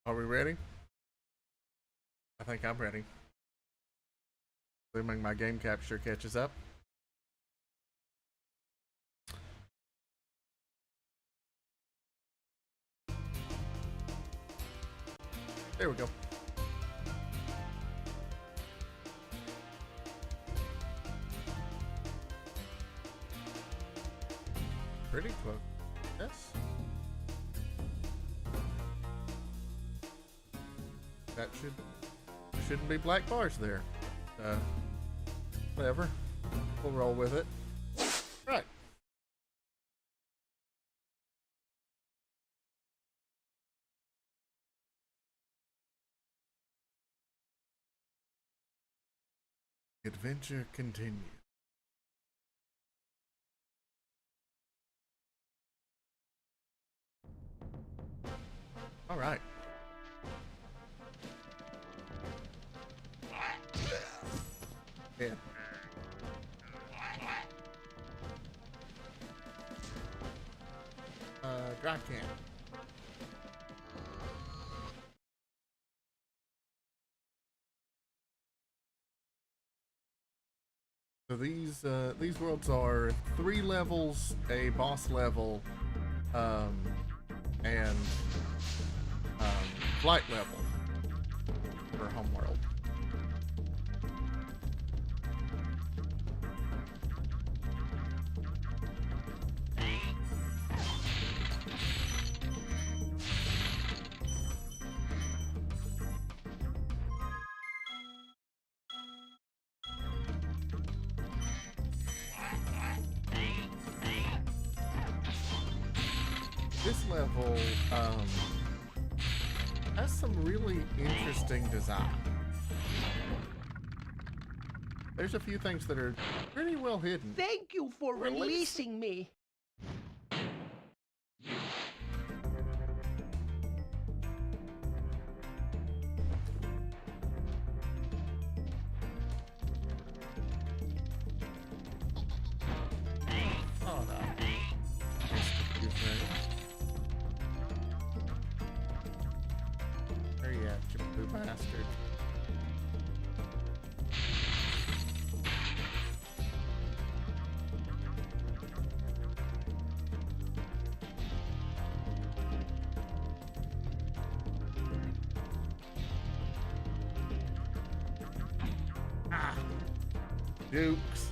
Are we ready? I think I'm ready. Assuming my game capture catches up. There we go. Pretty close. Yes. That shouldn't be black bars there. Whatever. We'll roll with it. Right. Adventure continues. All right. Yeah. Dry can. So these worlds are 3 levels, a boss level, and flight level for homeworld. This level has some really interesting design. There's a few things that are pretty well hidden. Thank you for releasing me. Oh no. You Where you at, you blue bastard? Ah, Dukes.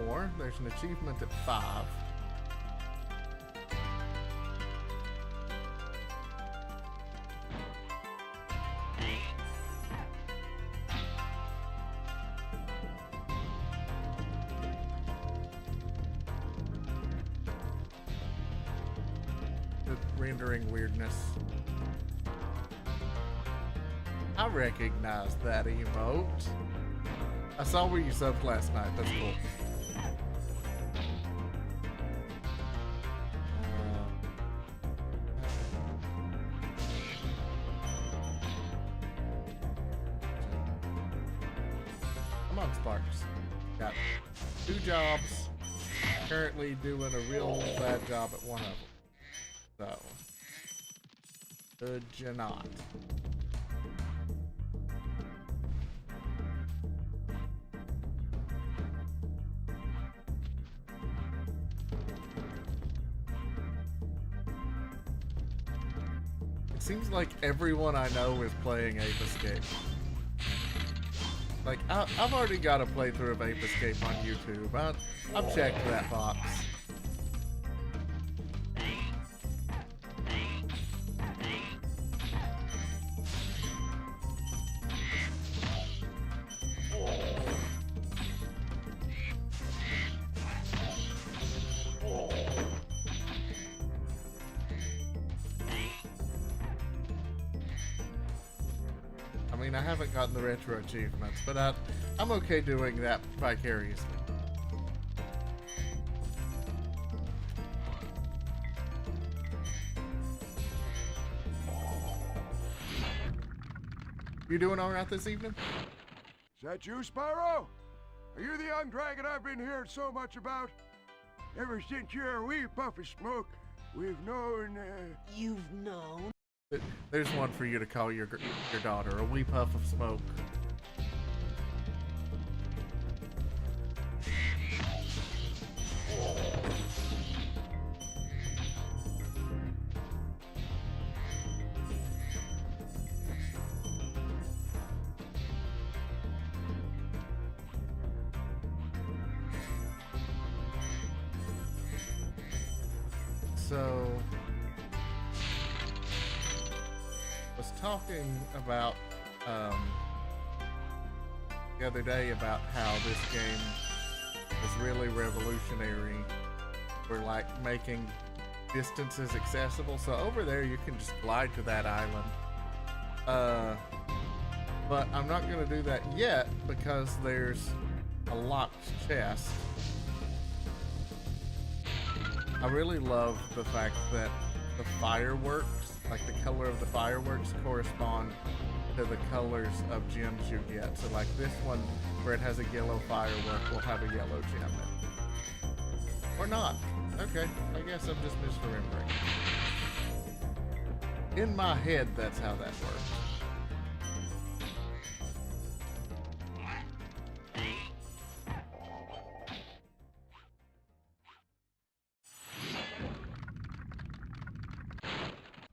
Or there's an achievement at 5. The rendering weirdness. I recognize that emote. I saw where you subbed last night. That's cool. Come on, Sparks. Got 2 jobs. Currently doing a real bad job at one of them. So, could you not? It seems like everyone I know is playing Ape Escape. Like, I've already got a playthrough of Ape Escape on YouTube. I've checked that box. I mean, I haven't gotten the retro achievements, but I'm okay doing that vicariously. You doing all right this evening? Is that you, Spyro? Are you the young dragon I've been hearing so much about? Ever since you're a wee puff of smoke, we've known, You've known? There's one for you to call your daughter, a wee puff of smoke. So, I was talking about the other day about how this game is really revolutionary. We're like making distances accessible. So over there, you can just glide to that island. But I'm not going to do that yet because there's a locked chest. I really love the fact that the fireworks, like the color of the fireworks, correspond to the colors of gems you get. So like this one, where it has a yellow firework, will have a yellow gem in it. Or not. Okay, I guess I'm just misremembering. In my head, that's how that works.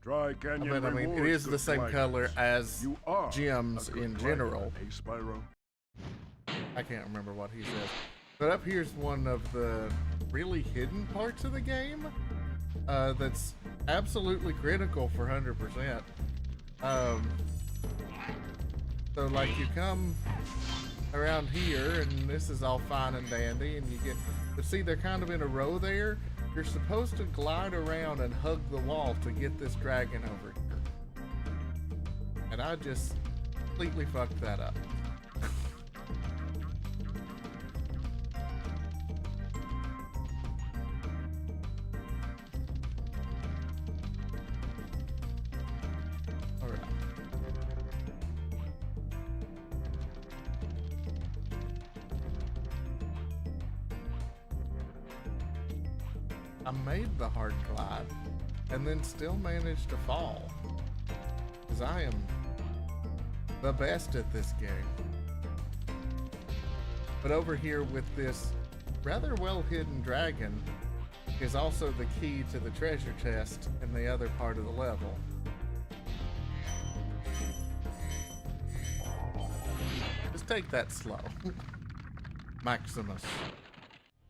Dry Canyon But I mean, it rewards is the good same gliders. color as You are gems a good in glider, general. Hey, Spyro. I can't remember what he says. But up here's one of the really hidden parts of the game that's absolutely critical for 100%. So like you come around here and this is all fine and dandy and you get, but see they're kind of in a row there. You're supposed to glide around and hug the wall to get this dragon over here. And I just completely fucked that up. Alright. I made the hard glide and then still managed to fall. Because I am the best at this game. But over here with this rather well hidden dragon is also the key to the treasure chest in the other part of the level. Just take that slow. Maximus.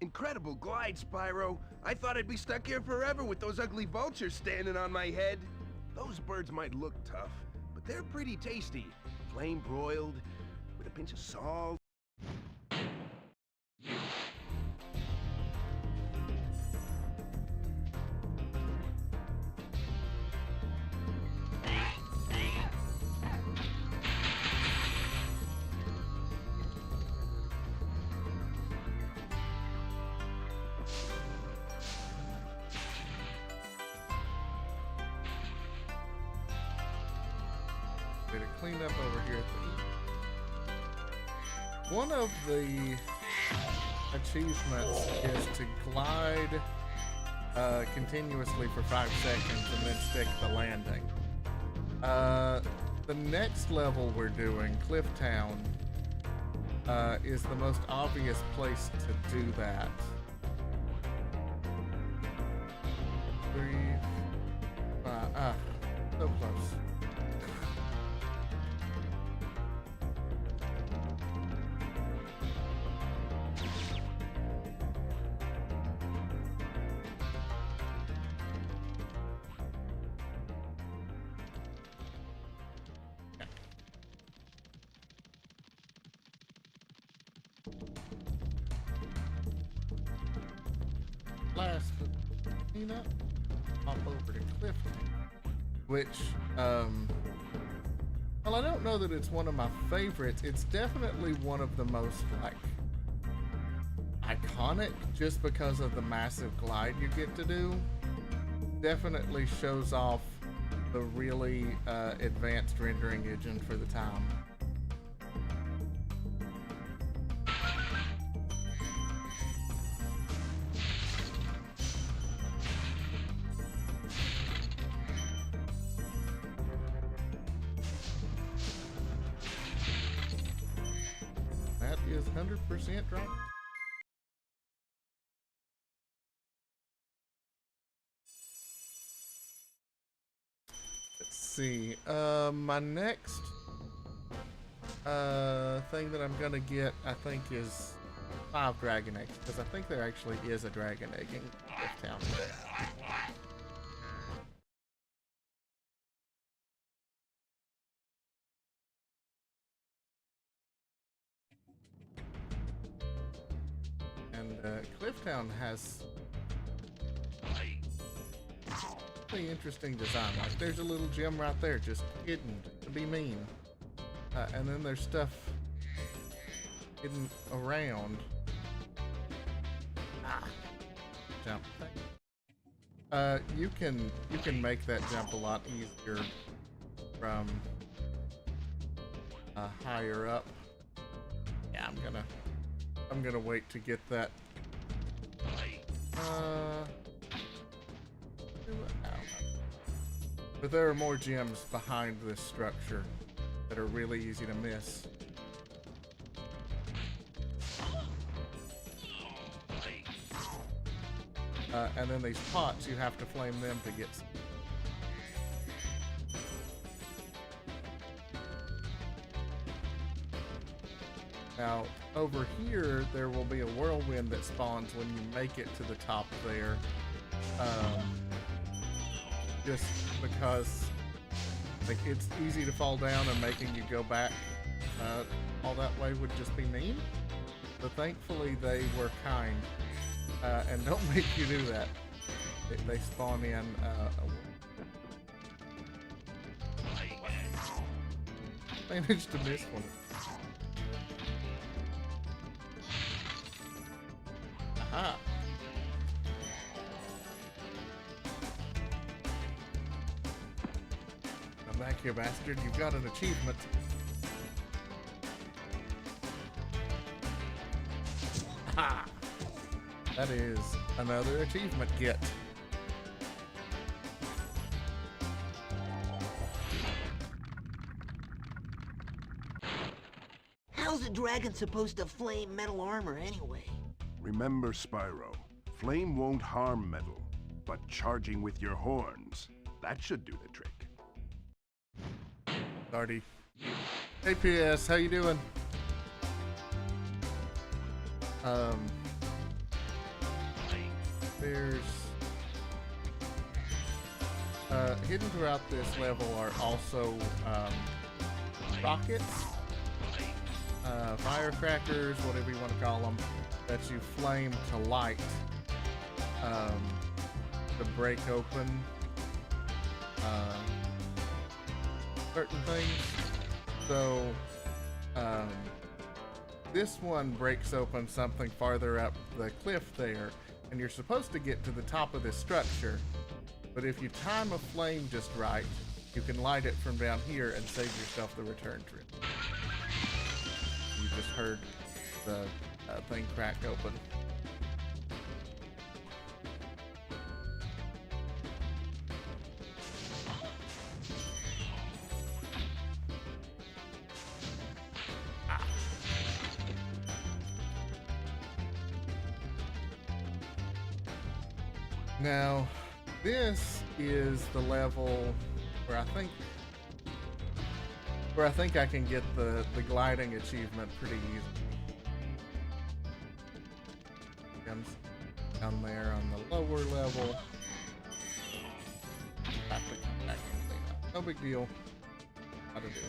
Incredible glide, Spyro. I thought I'd be stuck here forever with those ugly vultures standing on my head. Those birds might look tough, but they're pretty tasty. Flame broiled, with a pinch of salt. To clean up over here. One of the achievements is to glide continuously for 5 seconds and then stick the landing. The next level we're doing, Cliff Town, is the most obvious place to do that. 3, 5, so close. Last clean up, hop over to Cliff, which, well, I don't know that it's one of my favorites. It's definitely one of the most, like, iconic just because of the massive glide you get to do. Definitely shows off the really advanced rendering engine for the time. That is 100% drop. Let's see. My next thing that I'm gonna get, I think, is 5 dragon eggs, because I think there actually is a dragon egg in Clifftown. And Clifftown has really interesting design. Like, there's a little gem right there, just hidden to be mean, and then there's stuff hidden around. Jump. You can make that jump a lot easier from higher up. Yeah, I'm gonna wait to get that. But there are more gems behind this structure that are really easy to miss. And then these pots, you have to flame them to get some. Now, over here, there will be a whirlwind that spawns when you make it to the top there. Just because like, it's easy to fall down, and making you go back all that way would just be mean. But thankfully, they were kind and don't make you do that. They spawn in managed to miss one. Aha. Come back here, bastard. You've got an achievement. Ha! That is another achievement get. How's a dragon supposed to flame metal armor anyway? Remember, Spyro, flame won't harm metal, but charging with your horns, that should do the trick. Artie. Hey PS, how you doing? There's hidden throughout this level are also rockets, firecrackers, whatever you want to call them, that you flame to light to break open certain things. So this one breaks open something farther up the cliff there, and you're supposed to get to the top of this structure, but if you time a flame just right, you can light it from down here and save yourself the return trip. You just heard the thing crack open. Now, this is the level where I think I can get the gliding achievement pretty easily. Comes down there on the lower level. Have to come back and clean up. No big deal. How to do it.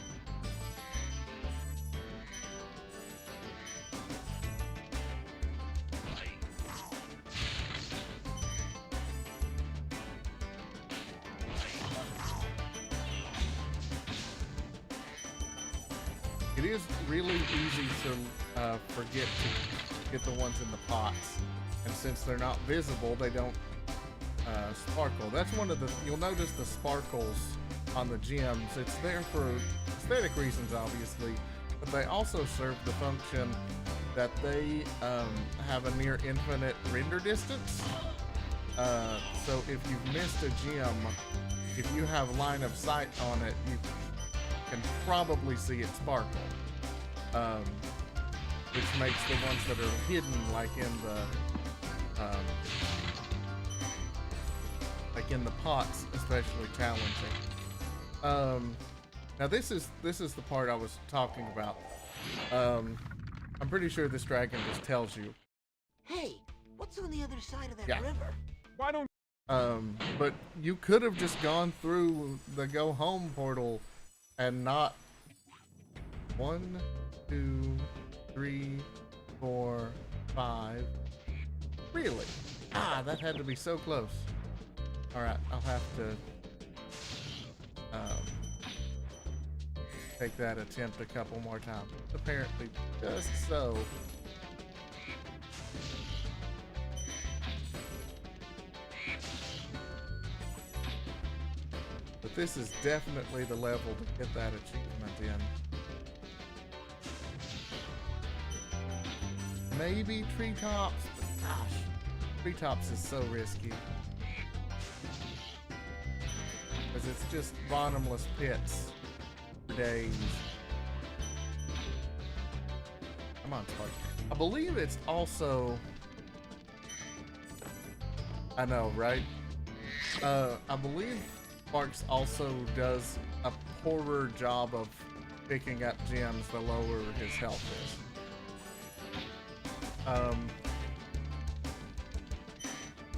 It is really easy to forget to get the ones in the pots, and since they're not visible, they don't sparkle. That's one of the, you'll notice the sparkles on the gems. It's there for aesthetic reasons, obviously, but they also serve the function that they have a near infinite render distance. So if you've missed a gem, if you have line of sight on it, you can probably see it sparkle. Which makes the ones that are hidden, like in the pots, especially challenging. Now this is the part I was talking about. I'm pretty sure this dragon just tells you. Hey, what's on the other side of that Yeah. river? Why don't But you could have just gone through the go home portal and not 1, 2, 3, 4, 5. Really? Ah, that had to be so close. Alright, I'll have to take that attempt a couple more times. Apparently, just so. But this is definitely the level to get that achievement in. Maybe treetops, but gosh, treetops is so risky. Because it's just bottomless pits for days. Come on, Spark. I believe it's also... I know, right? I believe Sparks also does a poorer job of picking up gems the lower his health is.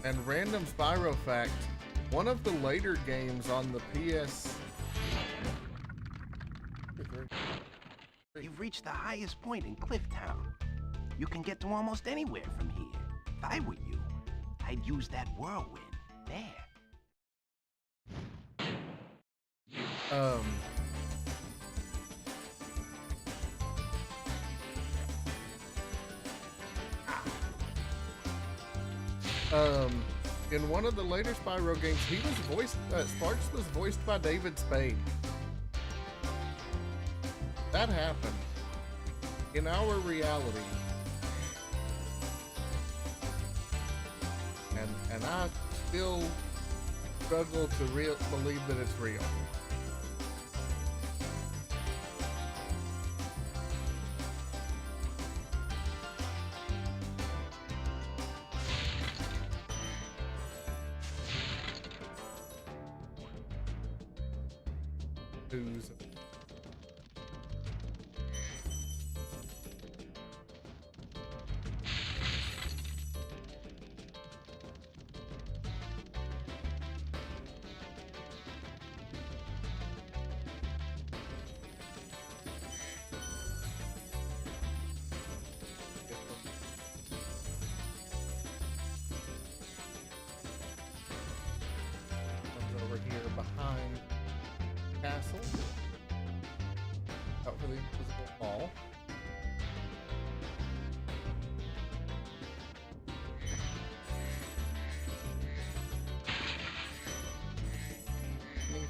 And random Spyro fact, one of the later games on the PS... You've reached the highest point in Clifftown. You can get to almost anywhere from here. If I were you, I'd use that whirlwind there. In one of the later Spyro games, he was voiced, Sparks was voiced by David Spade. That happened. In our reality. And I still struggle to believe that it's real. Who's over here behind castle. Out for the invisible wall.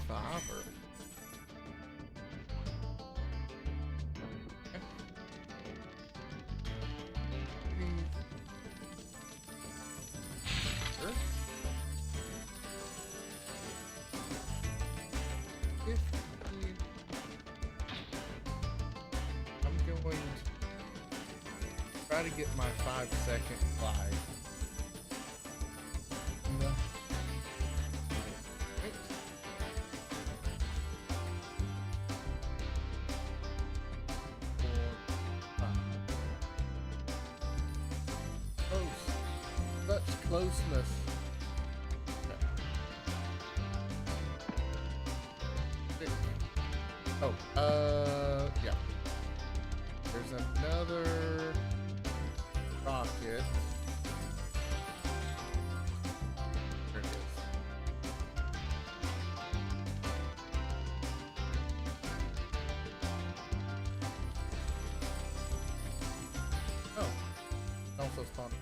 Five or sure. 50. I'm going to try to get my 5-second glide. No. Wait. 4, 5. Close. Such closeness. Oh, yeah. There's another rocket. There it is. Oh, also spawned.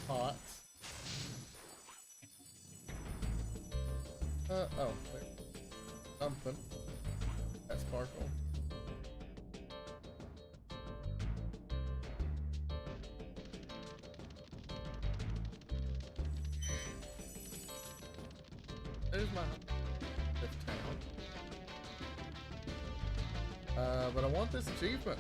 Pots. There's my fifth town. But I want this achievement.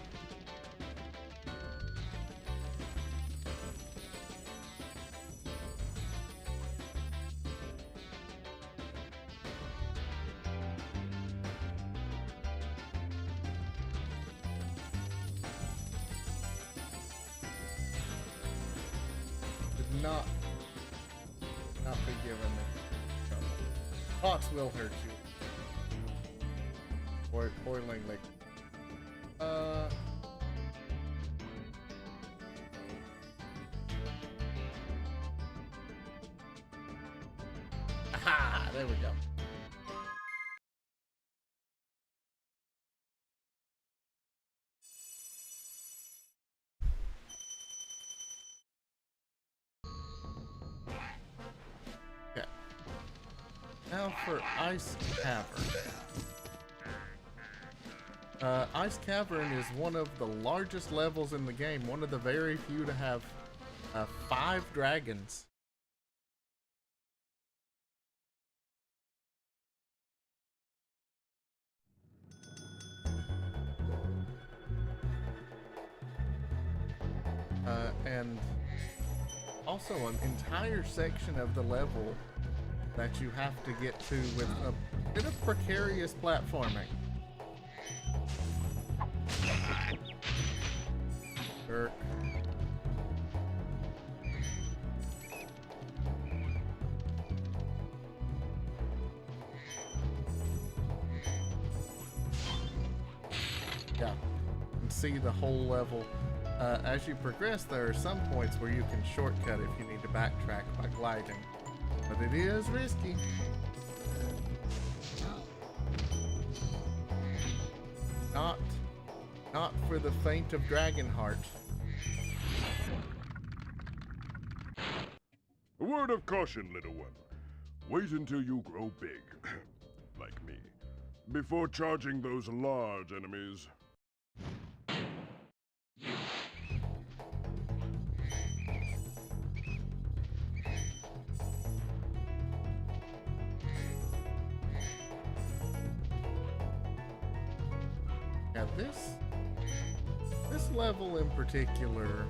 Did not be given trouble. Pox will hurt you. Or boiling like aha, there we go. Okay. Now for Ice Cavern. Ice Cavern is one of the largest levels in the game, one of the very few to have 5 dragons. And also an entire section of the level that you have to get to with a bit of precarious platforming. Jerk. Yeah, and see the whole level. As you progress, there are some points where you can shortcut if you need to backtrack by gliding, but it is risky. Not for the faint of dragon heart. A word of caution, little one. Wait until you grow big, like me, before charging those large enemies. Now this level in particular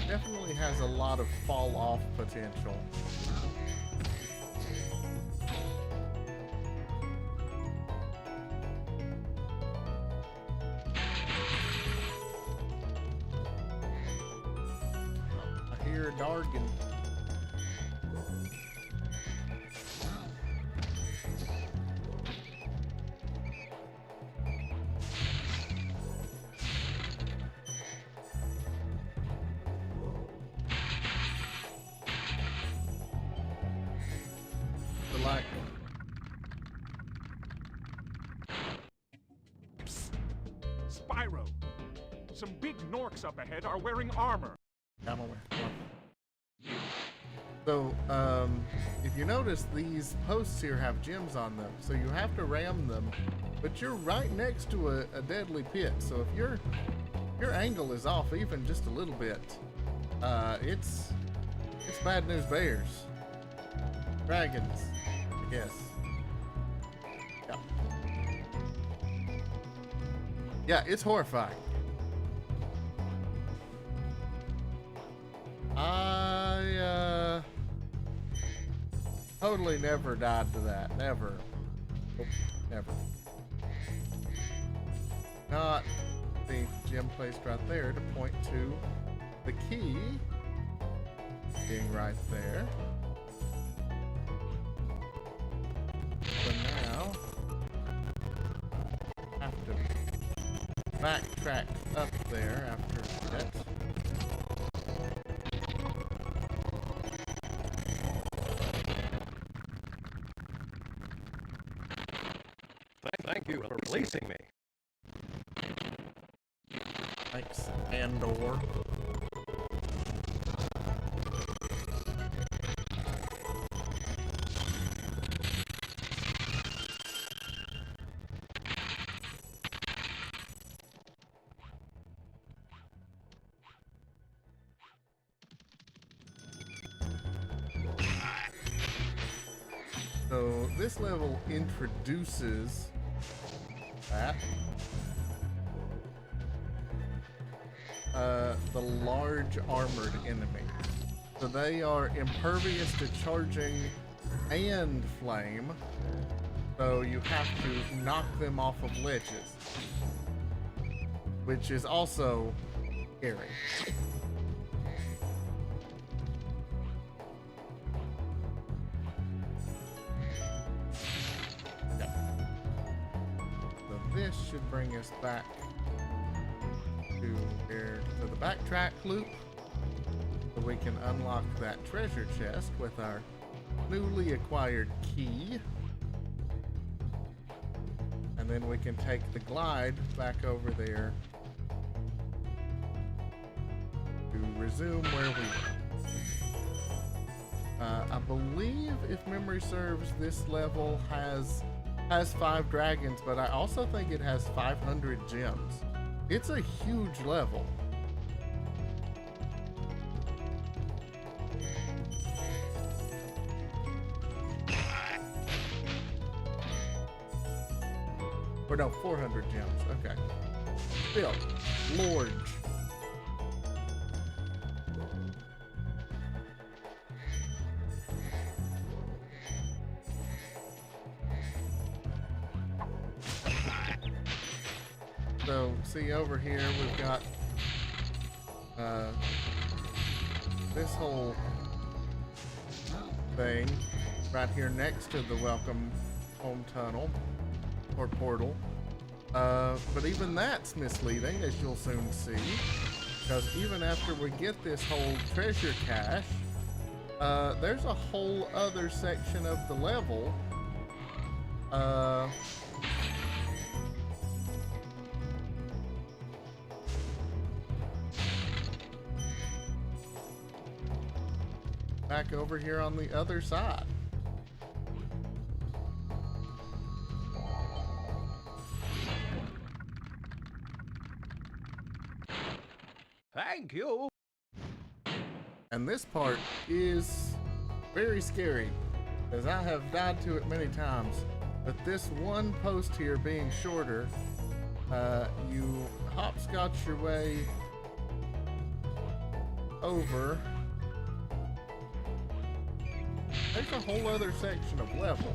definitely has a lot of fall off potential. I hear a Dargan. Spyro! Some big Norks up ahead are wearing armor. I'm aware. So, if you notice, these posts here have gems on them, so you have to ram them, but you're right next to a deadly pit, so if your angle is off even just a little bit, it's bad news bears. Dragons, I guess. Yeah. Yeah, it's horrifying. I totally never died to that. Never. Nope, never. Not the gem placed right there to point to the key being right there. So now I have to backtrack up there after that. Thank you for releasing me. Thanks, Andor. this level introduces that. The large armored enemy. So they are impervious to charging and flame. So you have to knock them off of ledges, which is also scary. Yeah. So this should bring us back to the backtrack loop, so we can unlock that treasure chest with our newly acquired key. And then we can take the glide back over there to resume where we were. I believe, if memory serves, this level has 5 dragons, but I also think it has 500 gems. It's a huge level. Or no, 400 gems. Okay. Still, large. So, see over here, we've got this whole thing right here next to the Welcome Home Tunnel or portal. But even that's misleading, as you'll soon see, because even after we get this whole treasure cache, there's a whole other section of the level back over here on the other side. Thank you. And this part is very scary, as I have died to it many times. But this one post here being shorter, you hopscotch your way over. There's a whole other section of level.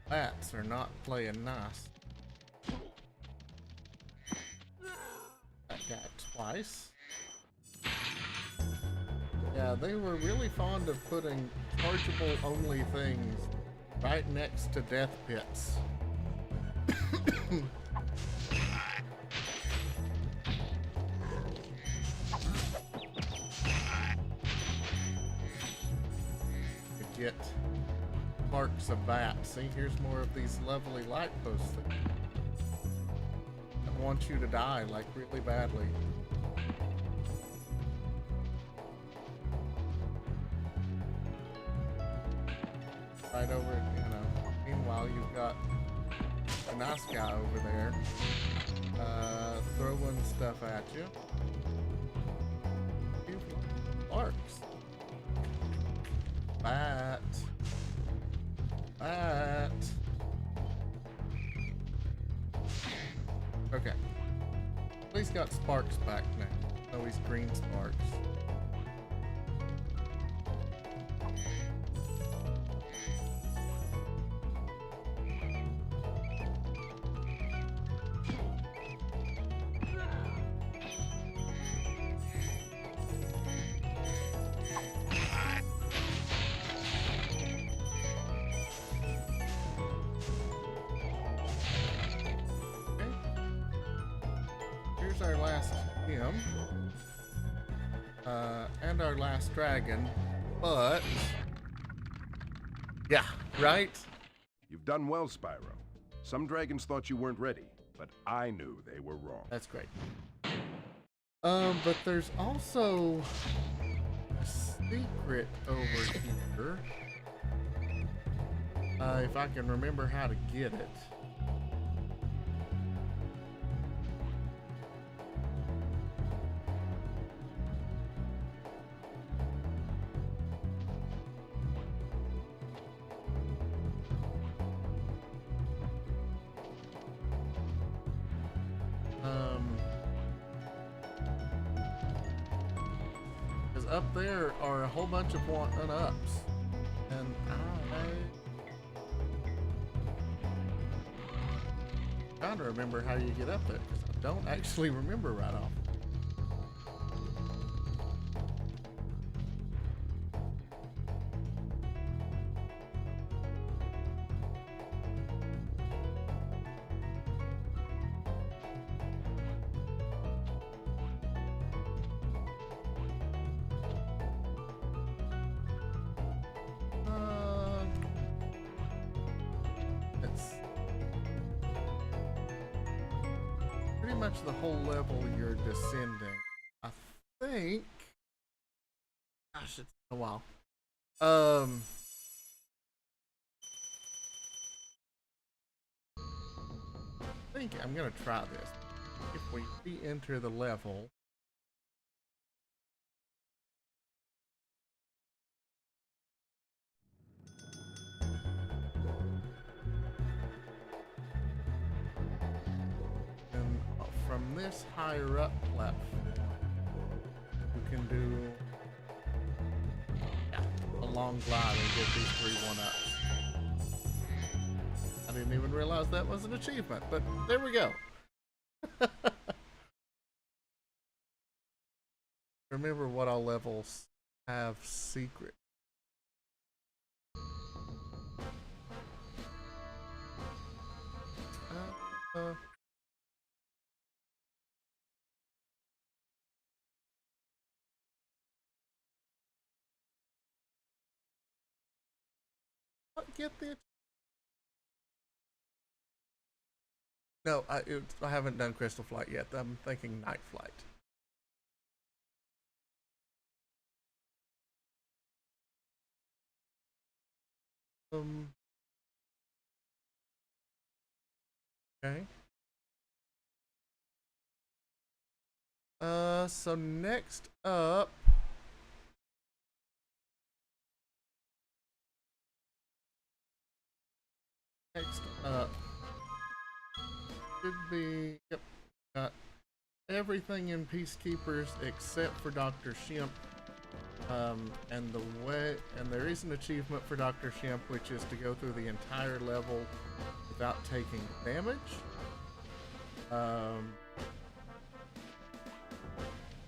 Bats are not playing nice. That guy twice. Yeah, they were really fond of putting chargeable only things right next to death pits. To get sparks of bats. See, here's more of these lovely light posts that want you to die, like, really badly. Right over, meanwhile, you've got a nice guy over there, throwing stuff at you. Sparks. Bat. Bat. Okay. At least got sparks back now. No, he's green sparks. Our last hymn, and our last dragon, but yeah, right? You've done well, Spyro. Some dragons thought you weren't ready, but I knew they were wrong. That's great. But there's also a secret over here If I can remember how to get it. Because up there are a whole bunch of 1-ups, and I'm trying to remember how you get up there because I don't actually remember right off. Pretty much the whole level you're descending. I think. Gosh, it's been a while. I think I'm gonna try this. If we re-enter the level. From this higher up platform, you can do a long glide and get these 3 1-ups. I didn't even realize that was an achievement, but there we go. Remember what all levels have secret. Get the no, I haven't done Crystal Flight yet. I'm thinking Night Flight. Okay. So next up. Next up should be, yep, got everything in Peacekeepers except for Dr. Shemp. And there is an achievement for Dr. Shemp, which is to go through the entire level without taking damage.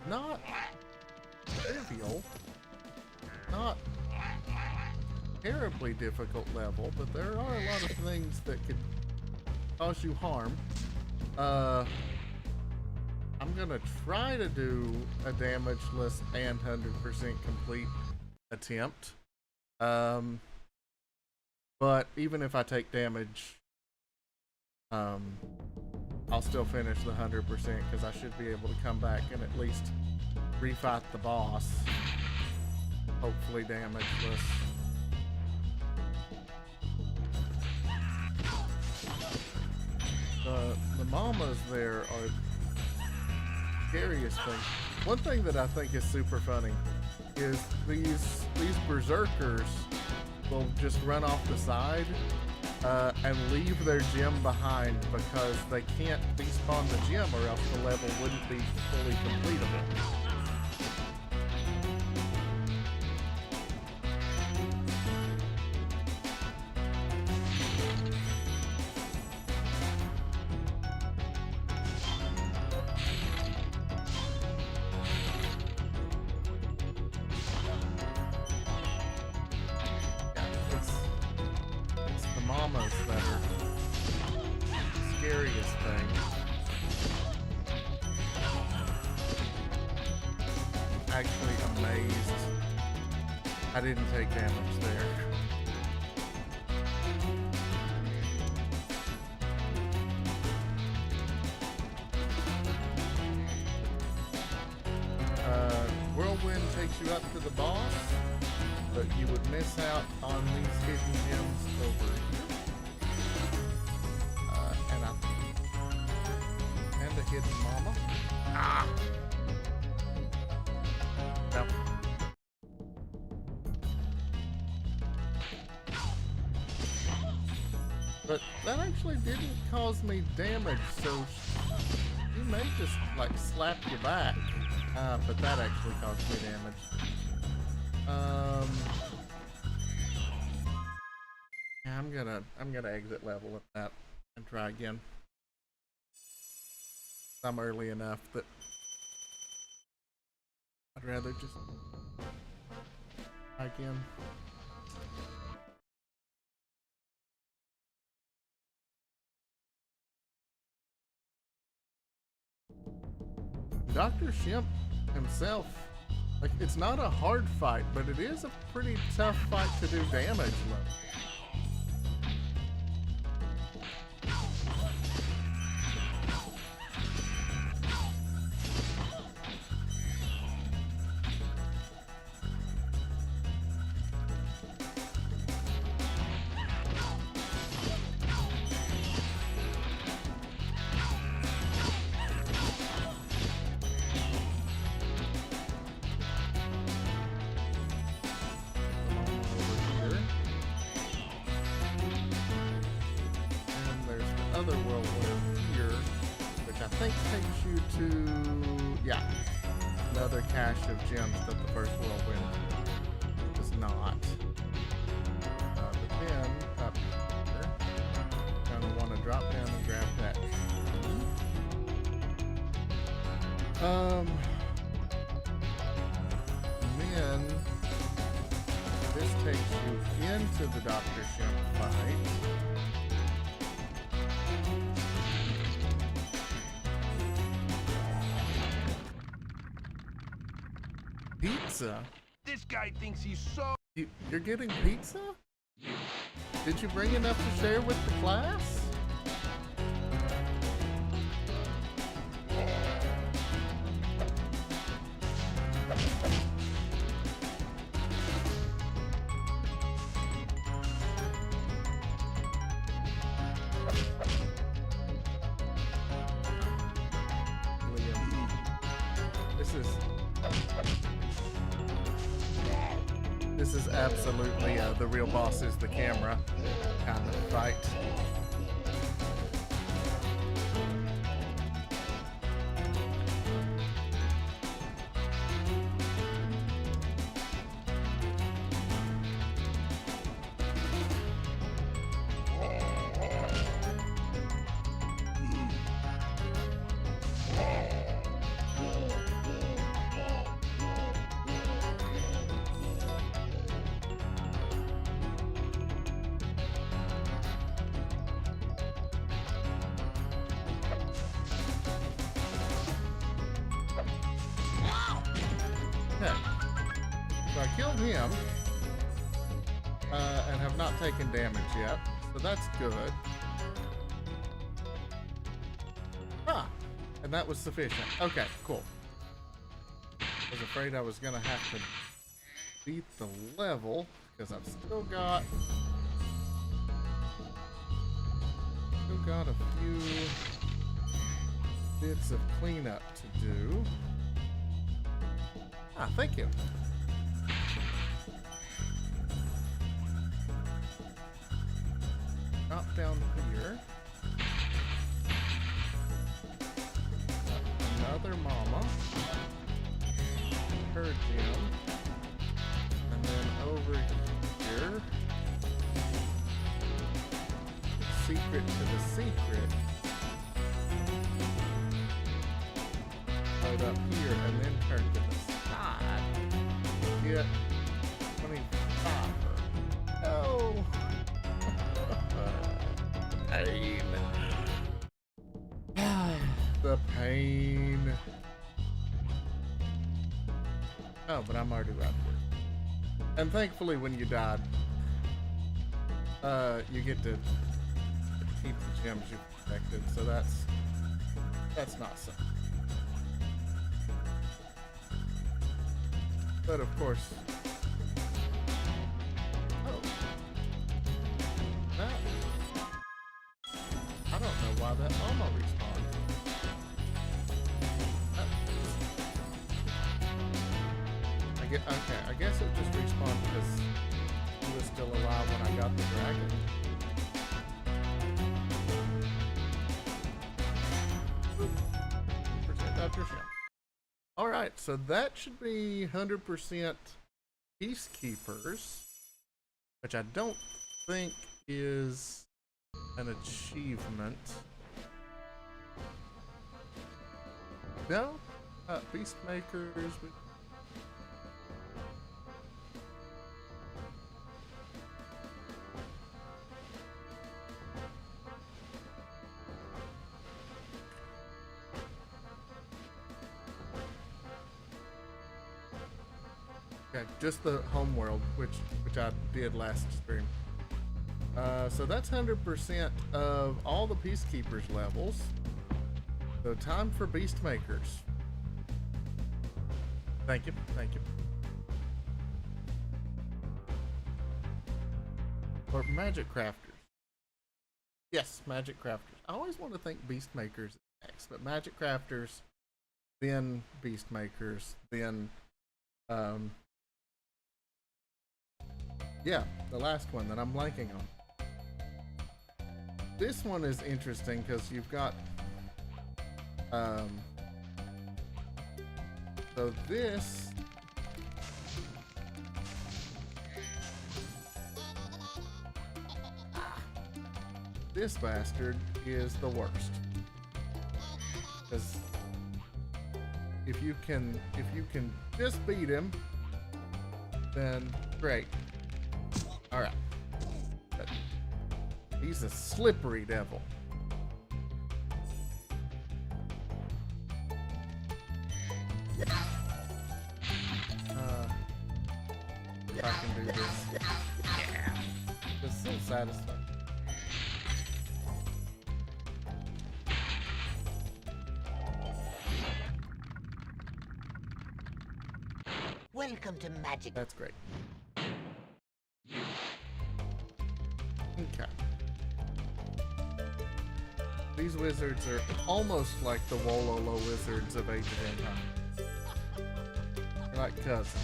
Not trivial, not terribly difficult level, but there are a lot of things that could cause you harm. I'm gonna try to do a damageless and 100% complete attempt. But even if I take damage, I'll still finish the 100% because I should be able to come back and at least refight the boss. Hopefully damageless. The mamas there are the scariest thing. One thing that I think is super funny is these berserkers will just run off the side and leave their gem behind because they can't despawn the gem or else the level wouldn't be fully completable. Mamas that are the scariest thing. Actually amazed I didn't take damage there. Whirlwind takes you up to the boss. but you would miss out on these hidden gems over here. And a hidden mama. Ah! No. But that actually didn't cause me damage, so you may just like slap you back. But that actually caused me damage. Yeah, I'm gonna exit level at that and try again. I'm early enough that I'd rather just try again. Dr. Shimp himself, like, it's not a hard fight, but it is a pretty tough fight to do damage with. Of gems that the first whirlwind does not. But then up here, gonna want to drop down and grab that. And then this takes you into the Dr. Shimp fight. Pizza? This guy thinks he's so... You're getting pizza? Did you bring enough to share with the class? This is absolutely the real boss is the camera kind of fight. So I killed him, and have not taken damage yet, so that's good. Ah, and that was sufficient. Okay, cool. I was afraid I was gonna have to beat the level, because I've still got a few bits of cleanup to do. Ah, thank you. Drop down here. Another mama. Her gem. And then over here. Secret to the secret. Right up here and then turn to the side. Get 25. Oh! Pain. The pain. Oh, but I'm already right here. And thankfully when you died, you get to keep the gems you protected, so that's not so. But of course, why that Momo respawned. Okay, I guess it just respawned because he was still alive when I got the dragon. Dr. Shim. Alright, so that should be 100% Peacekeepers, which I don't think is an achievement. No? Peacemakers. Okay, just the homeworld, which I did last stream. So that's 100% of all the Peacekeepers levels. So time for Beastmakers. Thank you, thank you. Or Magic Crafters. Yes, Magic Crafters. I always want to think Beastmakers is next, but Magic Crafters, then Beastmakers, then yeah, the last one that I'm blanking on. This one is interesting because you've got so this bastard is the worst, because if you can just beat him, then great. All right, but he's a slippery devil. If I can do this, yeah, this is so satisfying. Welcome to Magic. That's great. Okay. These wizards are almost like the Wololo wizards of Age of Empires. They're like cousins.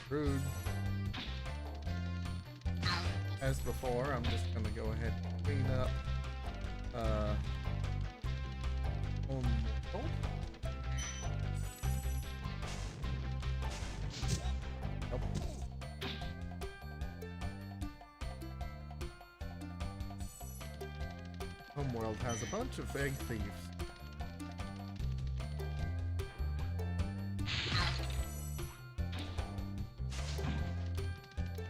Rude. As before, I'm just gonna go ahead and clean up Nope. Homeworld has a bunch of egg thieves.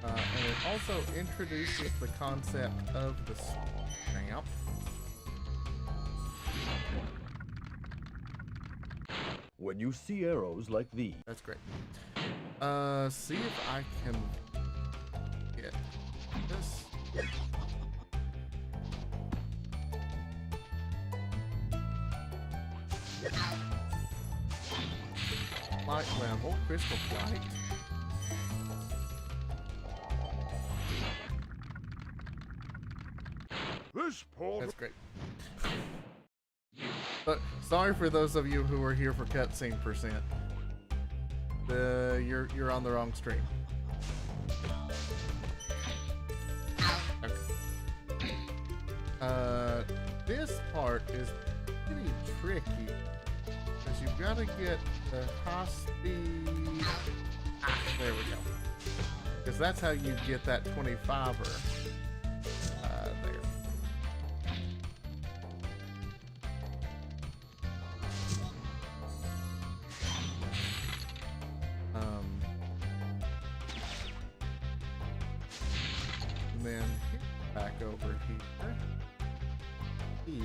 And it also introduces the concept of the stamp. When you see arrows like these. That's great. See if I can get this. Light level, crystal flight. This portal. That's great. But sorry for those of you who are here for cutscene percent. You're on the wrong stream. Okay. This part is pretty tricky because you've got to get the high speed. There we go. Because that's how you get that 25er. There. And then back over here. E.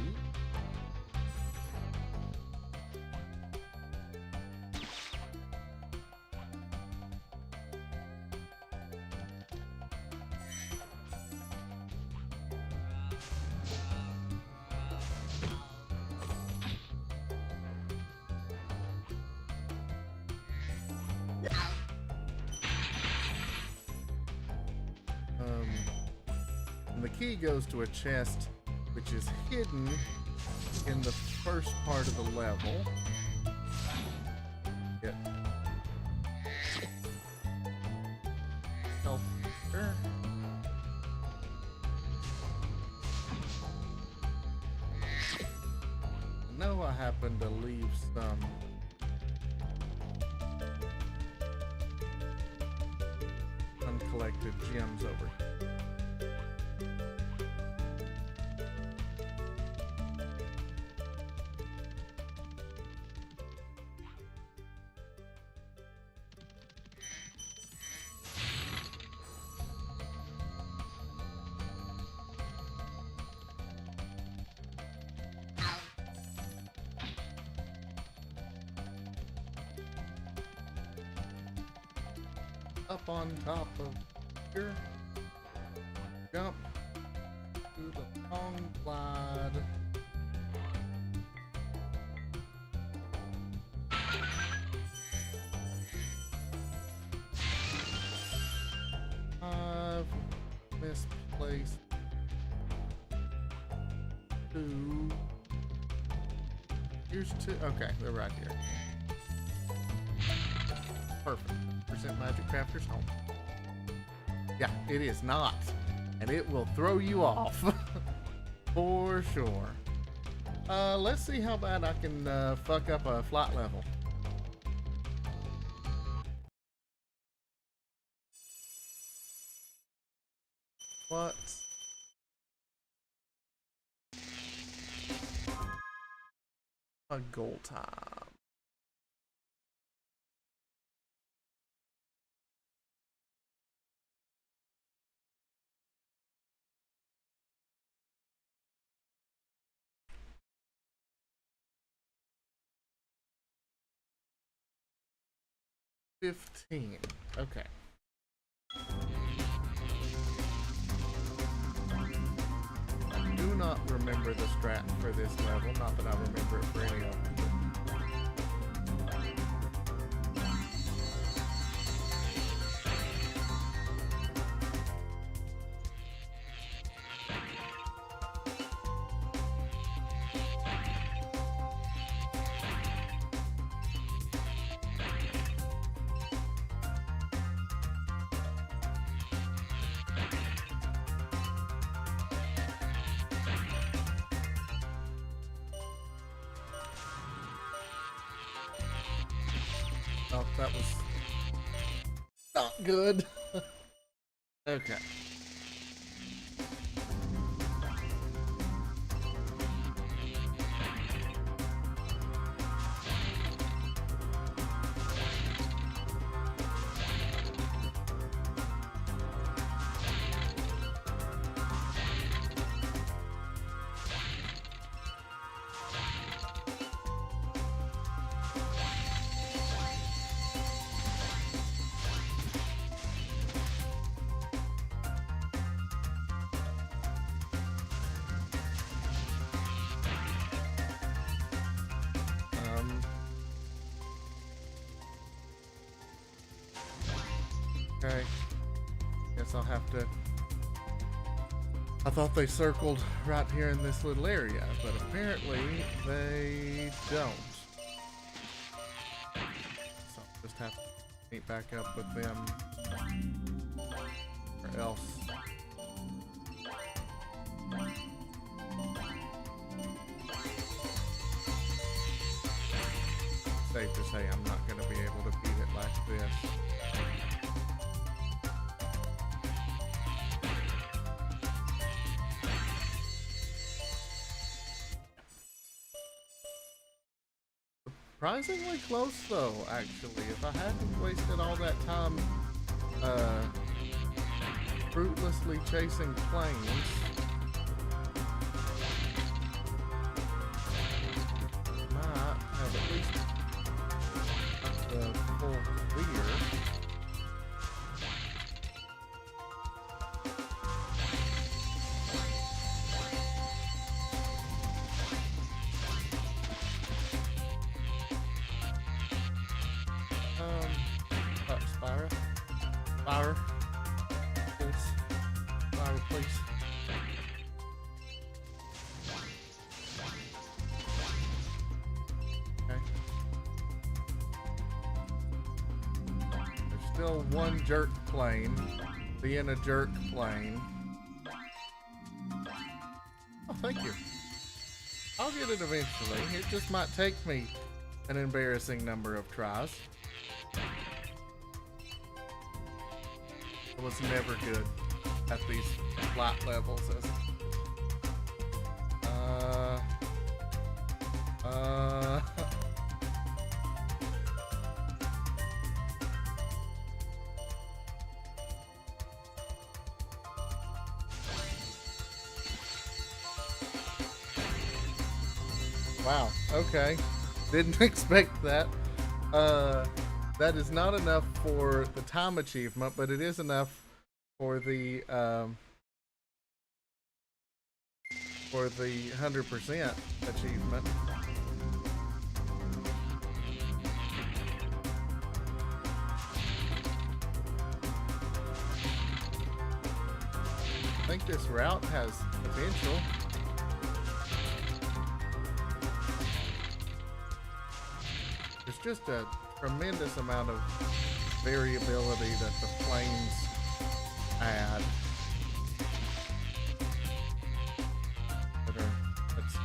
key goes to a chest which is hidden in the first part of the level. Get health here. I know I happen to leave some uncollected gems over here. Up on top of here. Jump to the long glide. I've misplaced 2. Here's 2. Okay, they're right here. Perfect. Percent Magic Crafter's home. Yeah, it is not. And it will throw you off. For sure. Let's see how bad I can fuck up a flight level. What? A goal time. $15. Okay. I do not remember the strat for this level. Not that I remember it for any of them. Oh, that was not good. Okay. Okay. Guess I'll have to... I thought they circled right here in this little area, but apparently they don't. So I'll just have to meet back up with them. Or else... safe to say I'm not going to be able to beat it like this. Surprisingly close though, actually. If I hadn't wasted all that time fruitlessly chasing planes, might have at least the full clear. Spyro. Spyro. Please. Spyro, please. will one jerk plane be in a jerk plane? Oh, thank you. I'll get it eventually. It just might take me an embarrassing number of tries. I was never good at these flight levels as wow, okay. Didn't expect that. That is not enough for the time achievement, but it is enough for the 100% achievement. I think this route has potential. There's just a tremendous amount of variability that the planes add. That's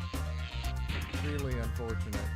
really unfortunate.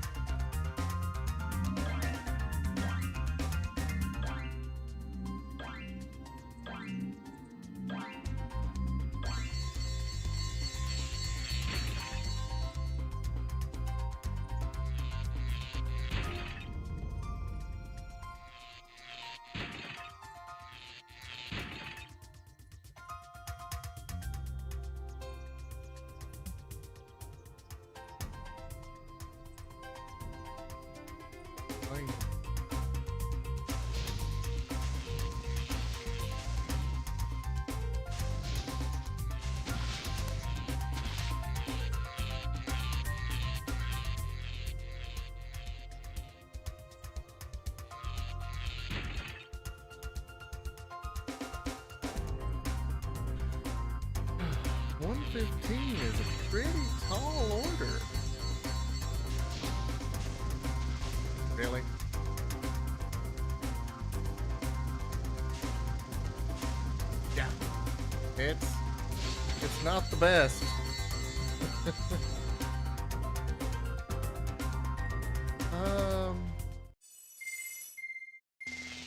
Plane. $115 is a pretty tall order. Really? Yeah. It's not the best.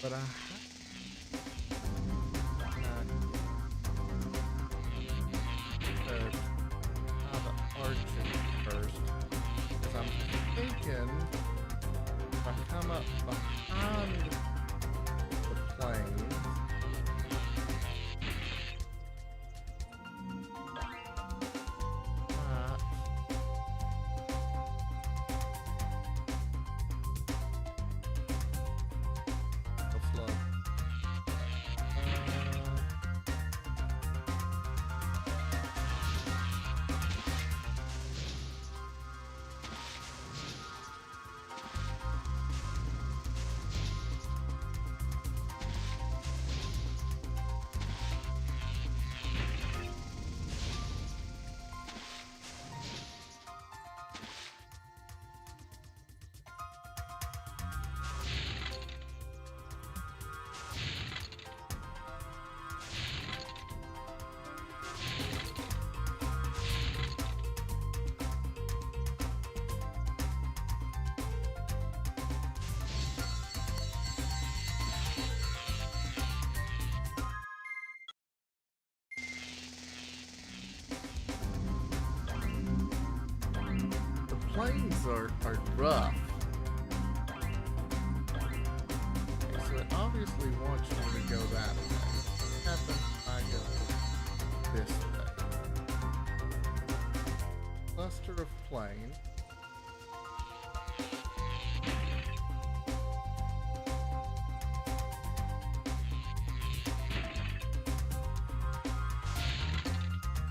But the arching first. 'Cause I'm thinking if I come up behind the plane. Planes are rough. So it obviously wants you to go that way. What happens if I go this way? Cluster of plane.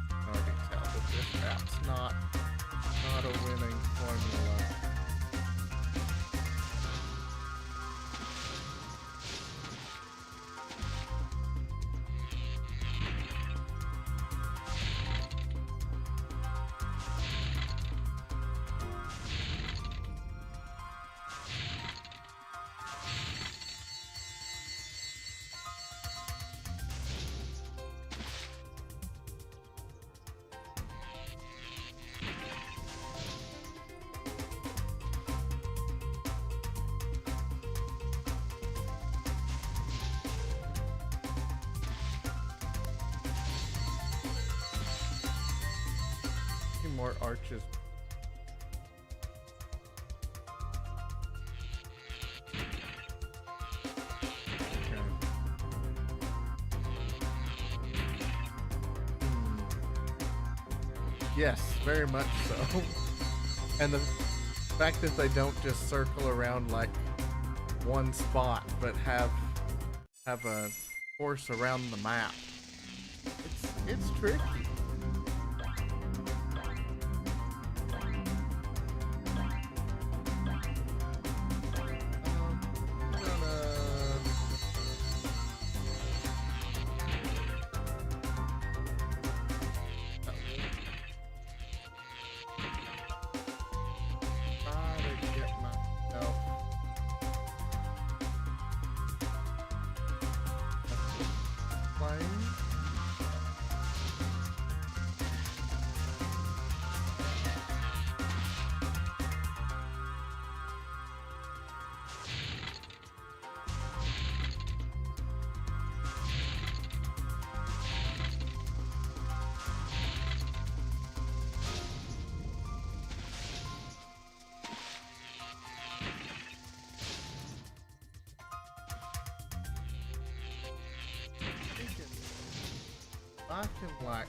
I already tell that this map's not a winning formula. more arches. Okay. Yes, very much so. And the fact that they don't just circle around like one spot, but have a course around the map. It's tricky. I can like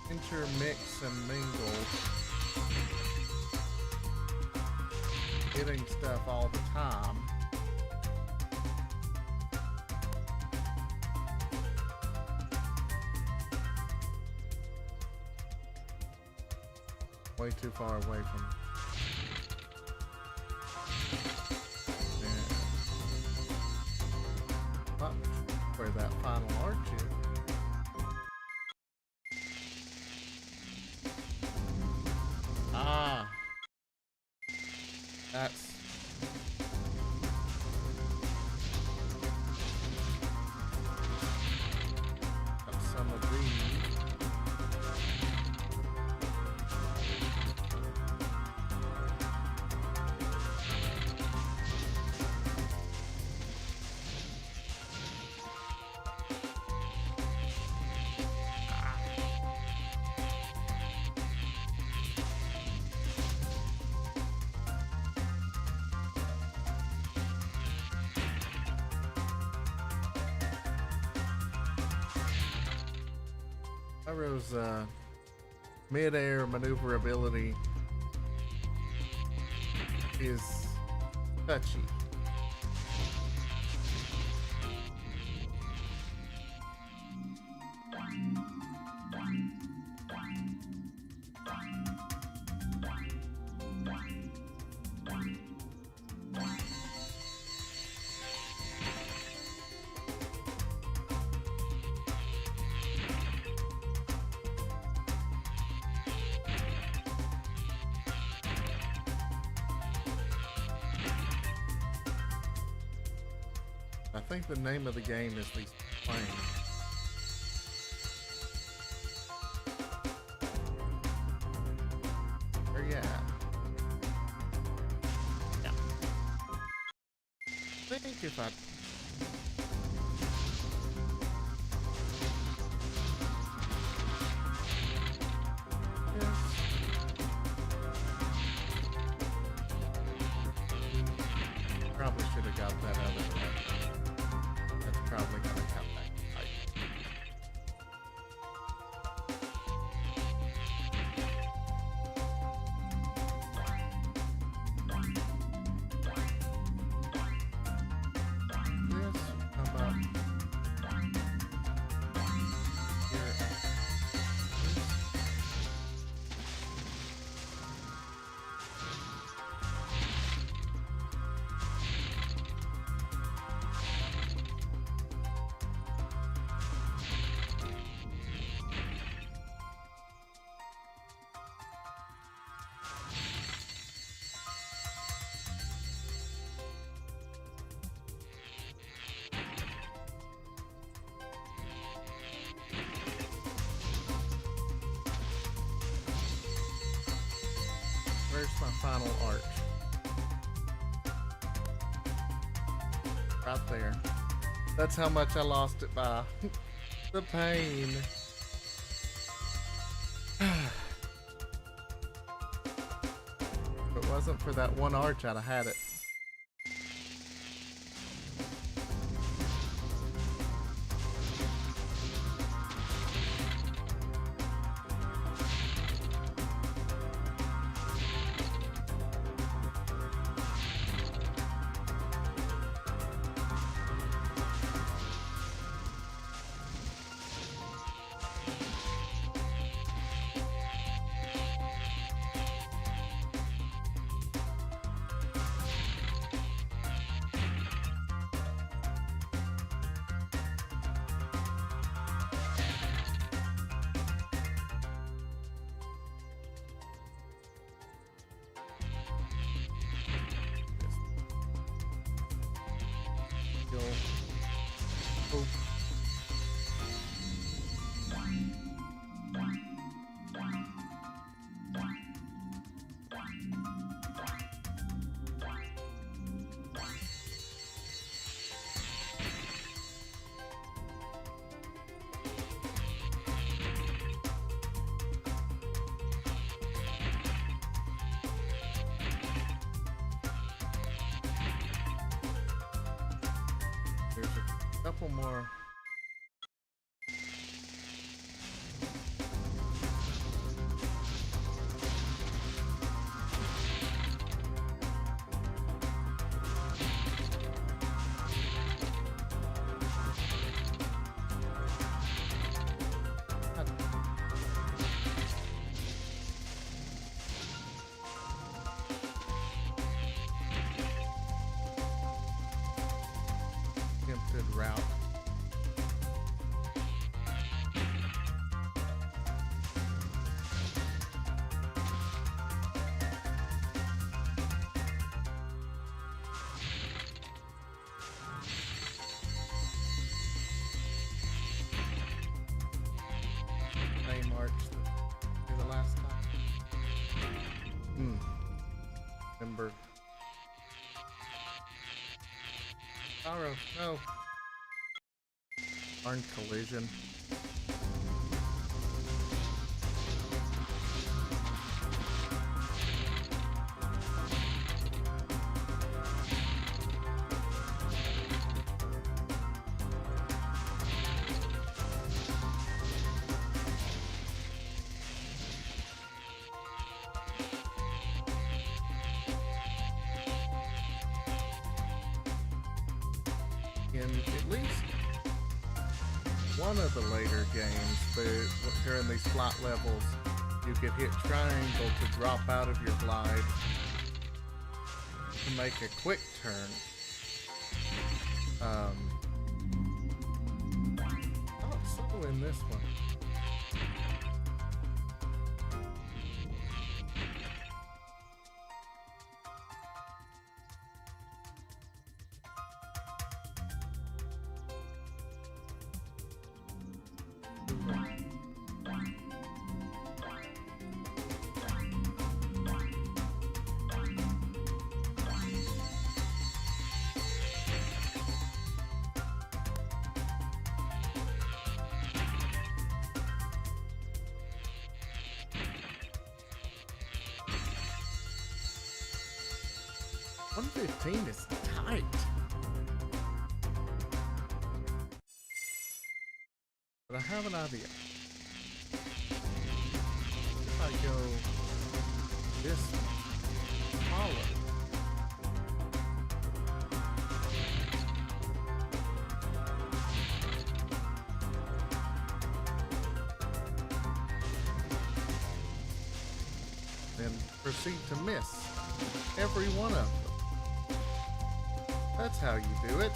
intermix and mingle, hitting stuff all the time. Way too far away from where that final arch is. Ah, that's some of these. Spyro's mid-air maneuverability is touchy. I think the name of the game is these planes. Where you at? Yeah. I think if I probably should have got that other one. That's probably gonna come back to bite me. This come up here. Where's my final arch? Right there. That's how much I lost it by. The pain. it wasn't for that one arch, I'd have had it. Oh. There's a couple more. Attempted route. Same arch that the last time. Remember. Sorrow, no. Darn collision. In at least one of the later games, during these flight levels, you could hit triangle to drop out of your glide to make a quick turn. So in this one. $115 is tight. But I have an idea. If I go this hollow, then proceed to miss every one of them. That's how you do it.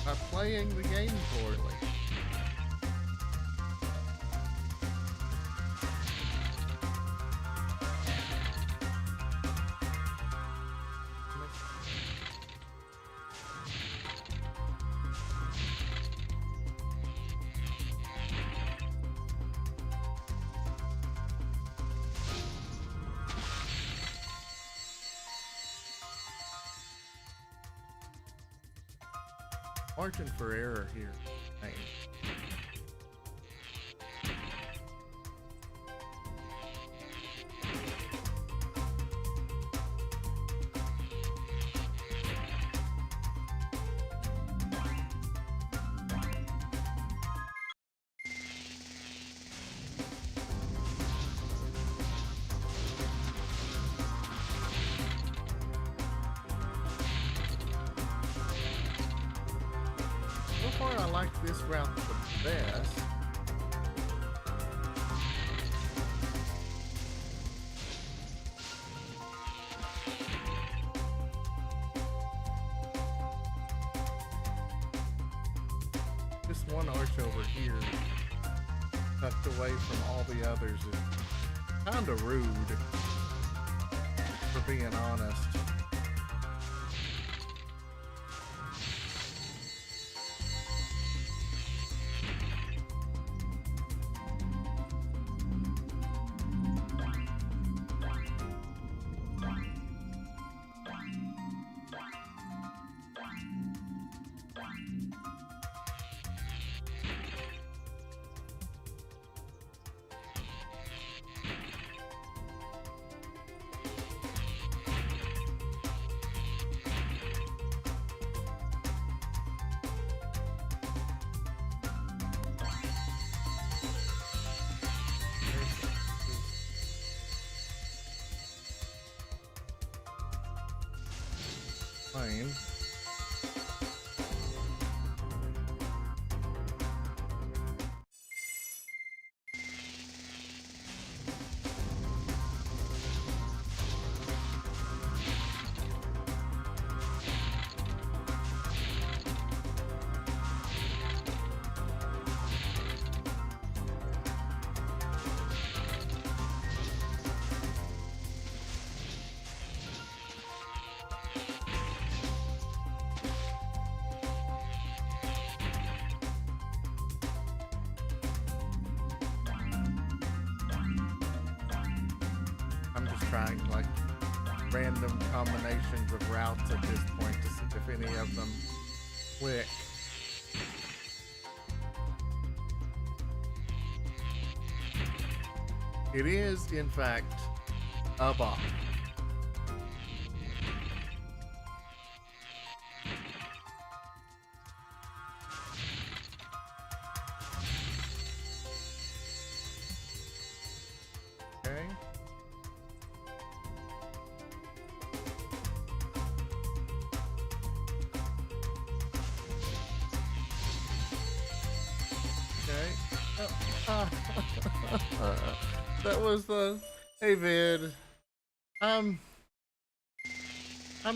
By playing the game poorly. Margin for error here. Dang. like this route the best. This one arch over here, tucked away from all the others, is kind of rude, for being honest. Fine. Trying like random combinations of routes at this point to see if any of them click. It is, in fact, a bot. Okay. That was the hey vid. I'm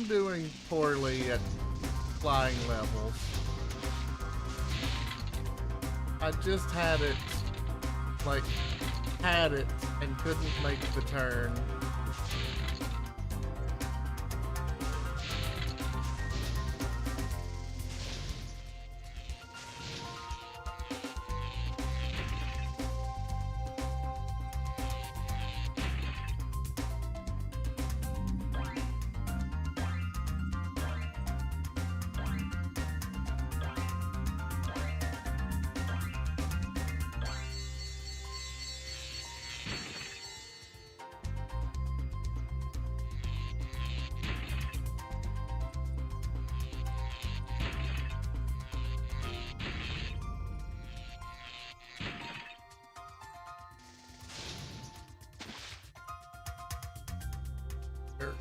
doing poorly at flying levels. I just had it and couldn't make the turn. Sure.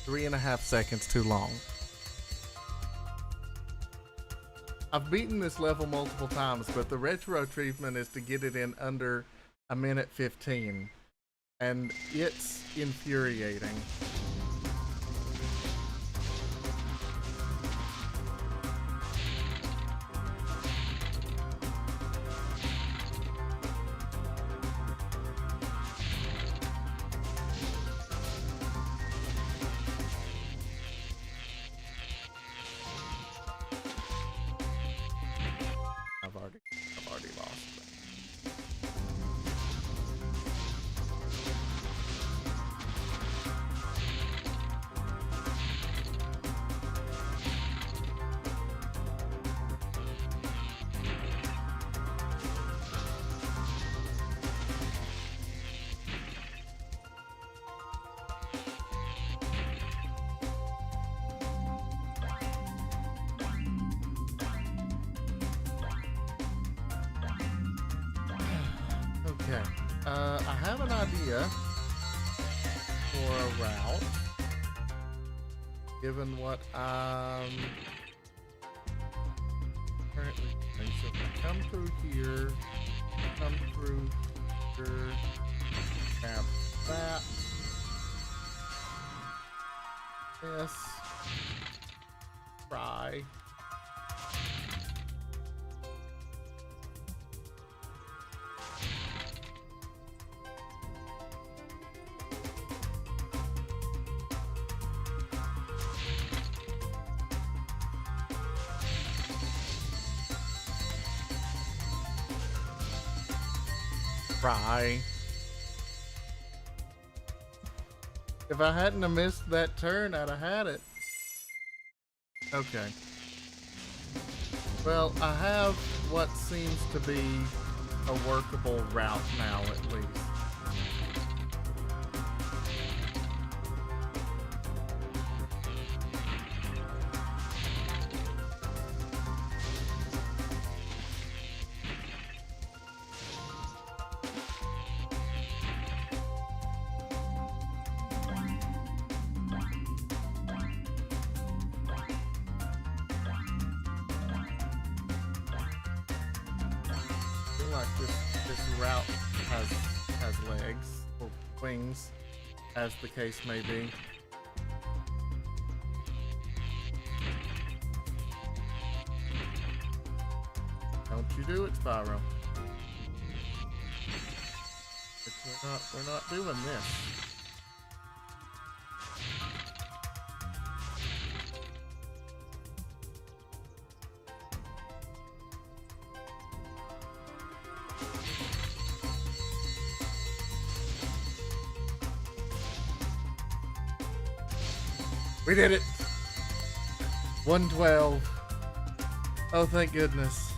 3.5 seconds too long. I've beaten this level multiple times, but the retro treatment is to get it in under 1:15, and it's infuriating. I've already lost. Okay. I have an idea for a route. Given what I'm currently doing. So if I come through here, come through here, grab that. This. Try. Try. If I hadn't have missed that turn, I'd have had it. Okay. Well, I have what seems to be a workable route now, at least. This route has legs or wings, as the case may be. Don't you do it, Spryo. We're not doing this. We did it! 112. Oh, thank goodness.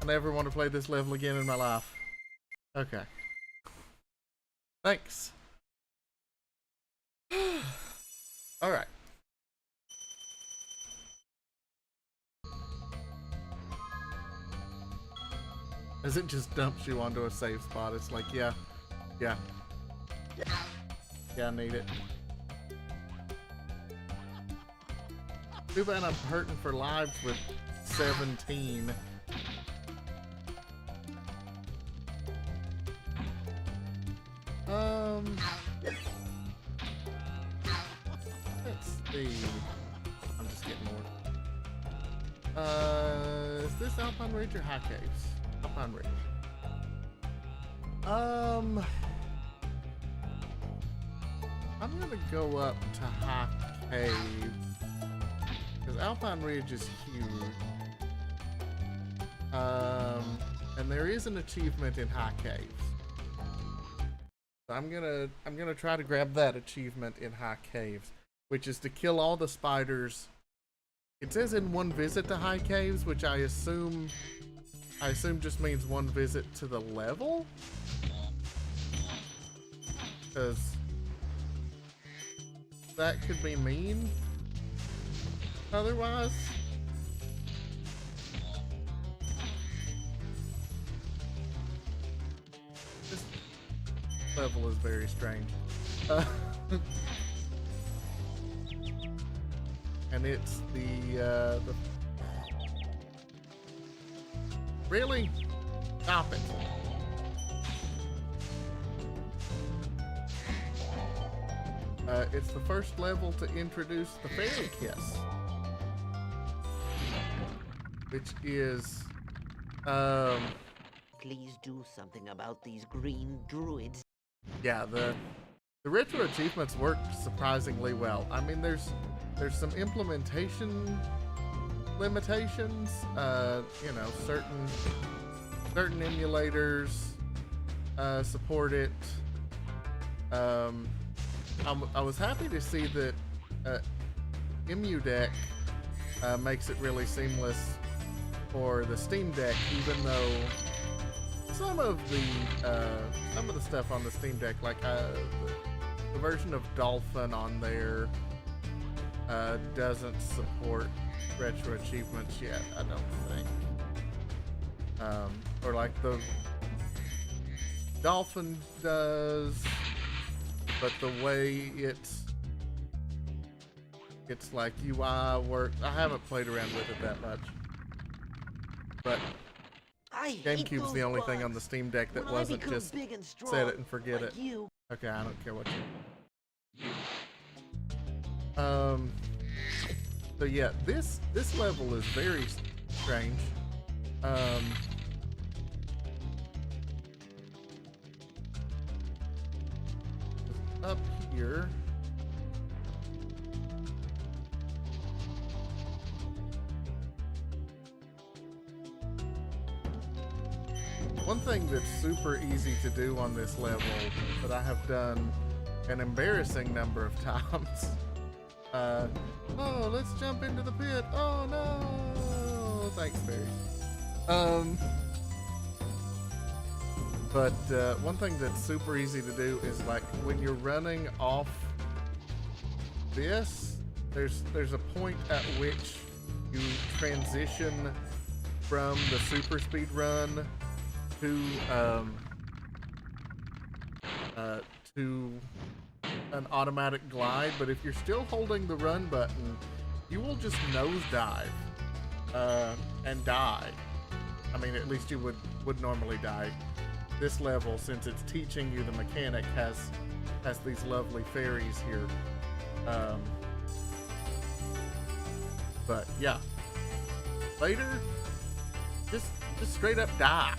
I never want to play this level again in my life. Okay. Thanks. Alright. As it just dumps you onto a safe spot, it's like, yeah, I need it. Too bad I'm hurting for lives with 17. Let's see. I'm just getting more. Is this Alpine Ridge or High Caves? Alpine Ridge. I'm gonna go up to High Cave. Because Alpine Ridge is huge. And there is an achievement in High Caves. So I'm gonna try to grab that achievement in High Caves, which is to kill all the spiders. It says in one visit to High Caves, which I assume just means one visit to the level? Because that could be mean. Otherwise, this level is very strange. And it's the really? Stop it. It's the first level to introduce the fairy kiss. Which is, Please do something about these green druids. yeah, the retro achievements work surprisingly well. I mean, there's some implementation limitations. You know, certain emulators support it. I was happy to see that EmuDeck makes it really seamless for the Steam Deck, even though some of the stuff on the Steam Deck, like the version of Dolphin on there, doesn't support retro achievements yet, I don't think. Or like Dolphin does, but the way it's like UI work. I haven't played around with it that much, but I hate GameCube's those the only thing on the bugs. Steam Deck that When I wasn't become just big and strong, set it and forget like it. you. Okay, I don't care what you. So yeah, this level is very strange. Up here. One thing that's super easy to do on this level that I have done an embarrassing number of times. Oh, let's jump into the pit. Oh no! Thanks, Barry. But one thing that's super easy to do is like when you're running off this, there's a point at which you transition from the super speed run to an automatic glide, but if you're still holding the run button, you will just nosedive and die. I mean, at least you would normally die. This level, since it's teaching you the mechanic, has these lovely fairies here. But yeah, later, just straight up die.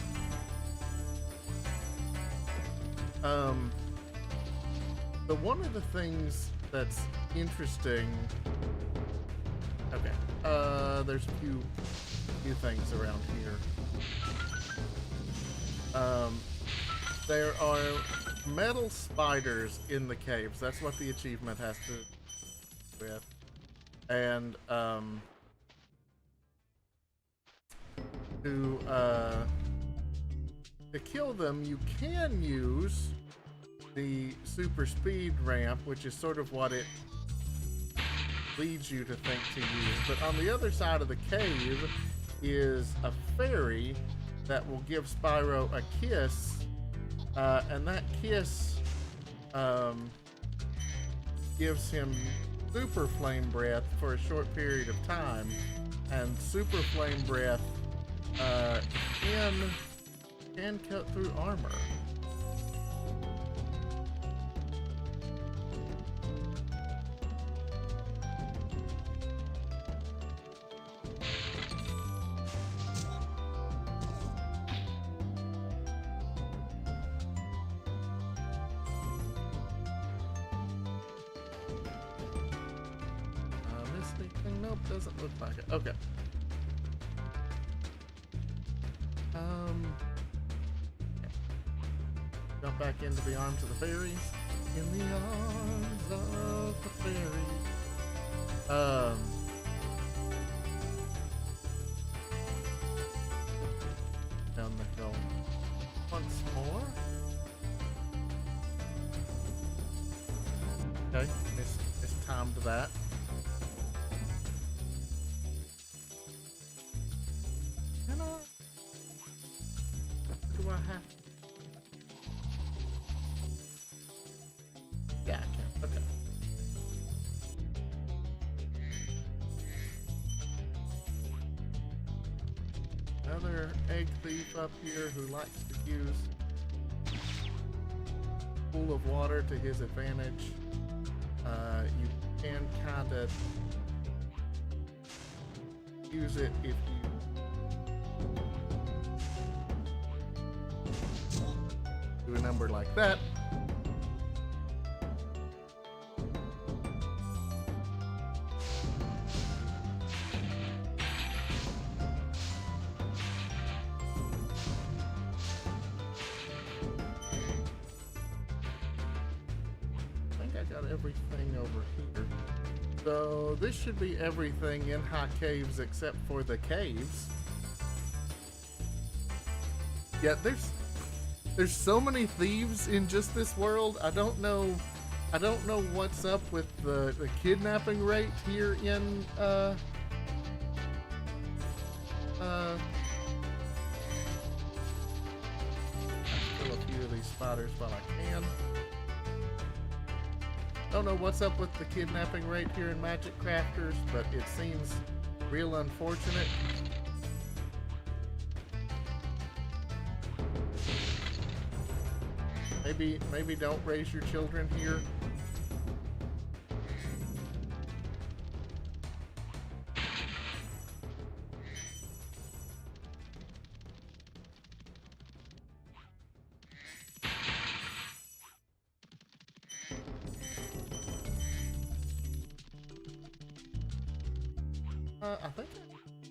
So one of the things that's interesting. Okay, there's a few things around here. There are metal spiders in the caves. That's what the achievement has to do with. And to kill them, you can use the super speed ramp, which is sort of what it leads you to think to use. But on the other side of the cave is a fairy that will give Spyro a kiss, and that kiss gives him super flame breath for a short period of time, and super flame breath can cut through armor. Nope, doesn't look like it. Okay. Jump back into the arms of the fairies. In the arms of the fairies. Down the hill once more. Okay, mistimed that. Do I have? Yeah, I can. Okay. Another egg thief up here who likes to use a pool of water to his advantage. You can kind of use it if you do a number like that. I think I got everything over here. So this should be everything in High Caves except for the caves. Yeah, there's so many thieves in just this world. I don't know what's up with the kidnapping rate here in still a few of these spiders while I can. Don't know what's up with the kidnapping rate here in Magic Crafters, but it seems real unfortunate. Maybe don't raise your children here. I think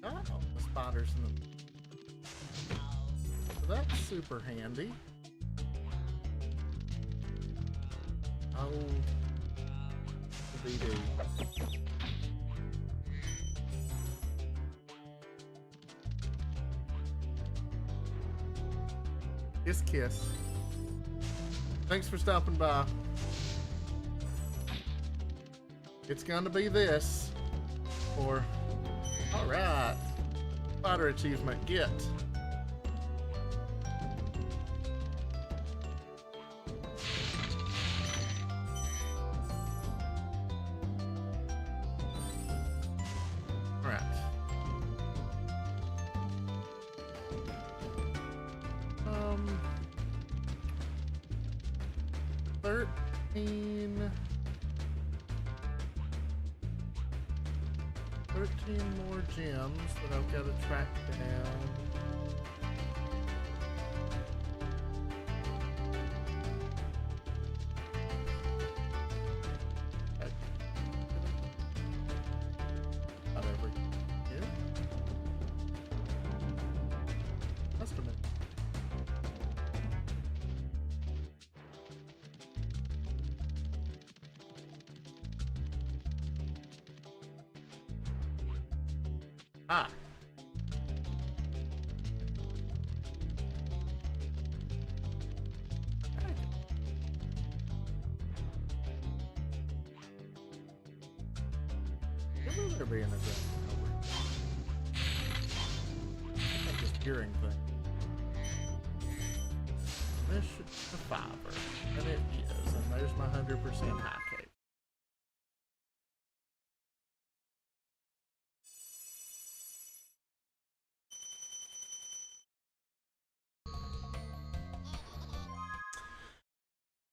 I got all the spiders in them. So that's super handy. Oh, VD. Kiss. Thanks for stopping by. It's gonna be this, or all right. Spider achievement get. All right. 13 more gems that I've got to track down. Whatever. Yeah. Estimate. Ah. Remember there being a thing over. I'm just hearing things. This should be a 5er, and it is, and there's my 100% high cake.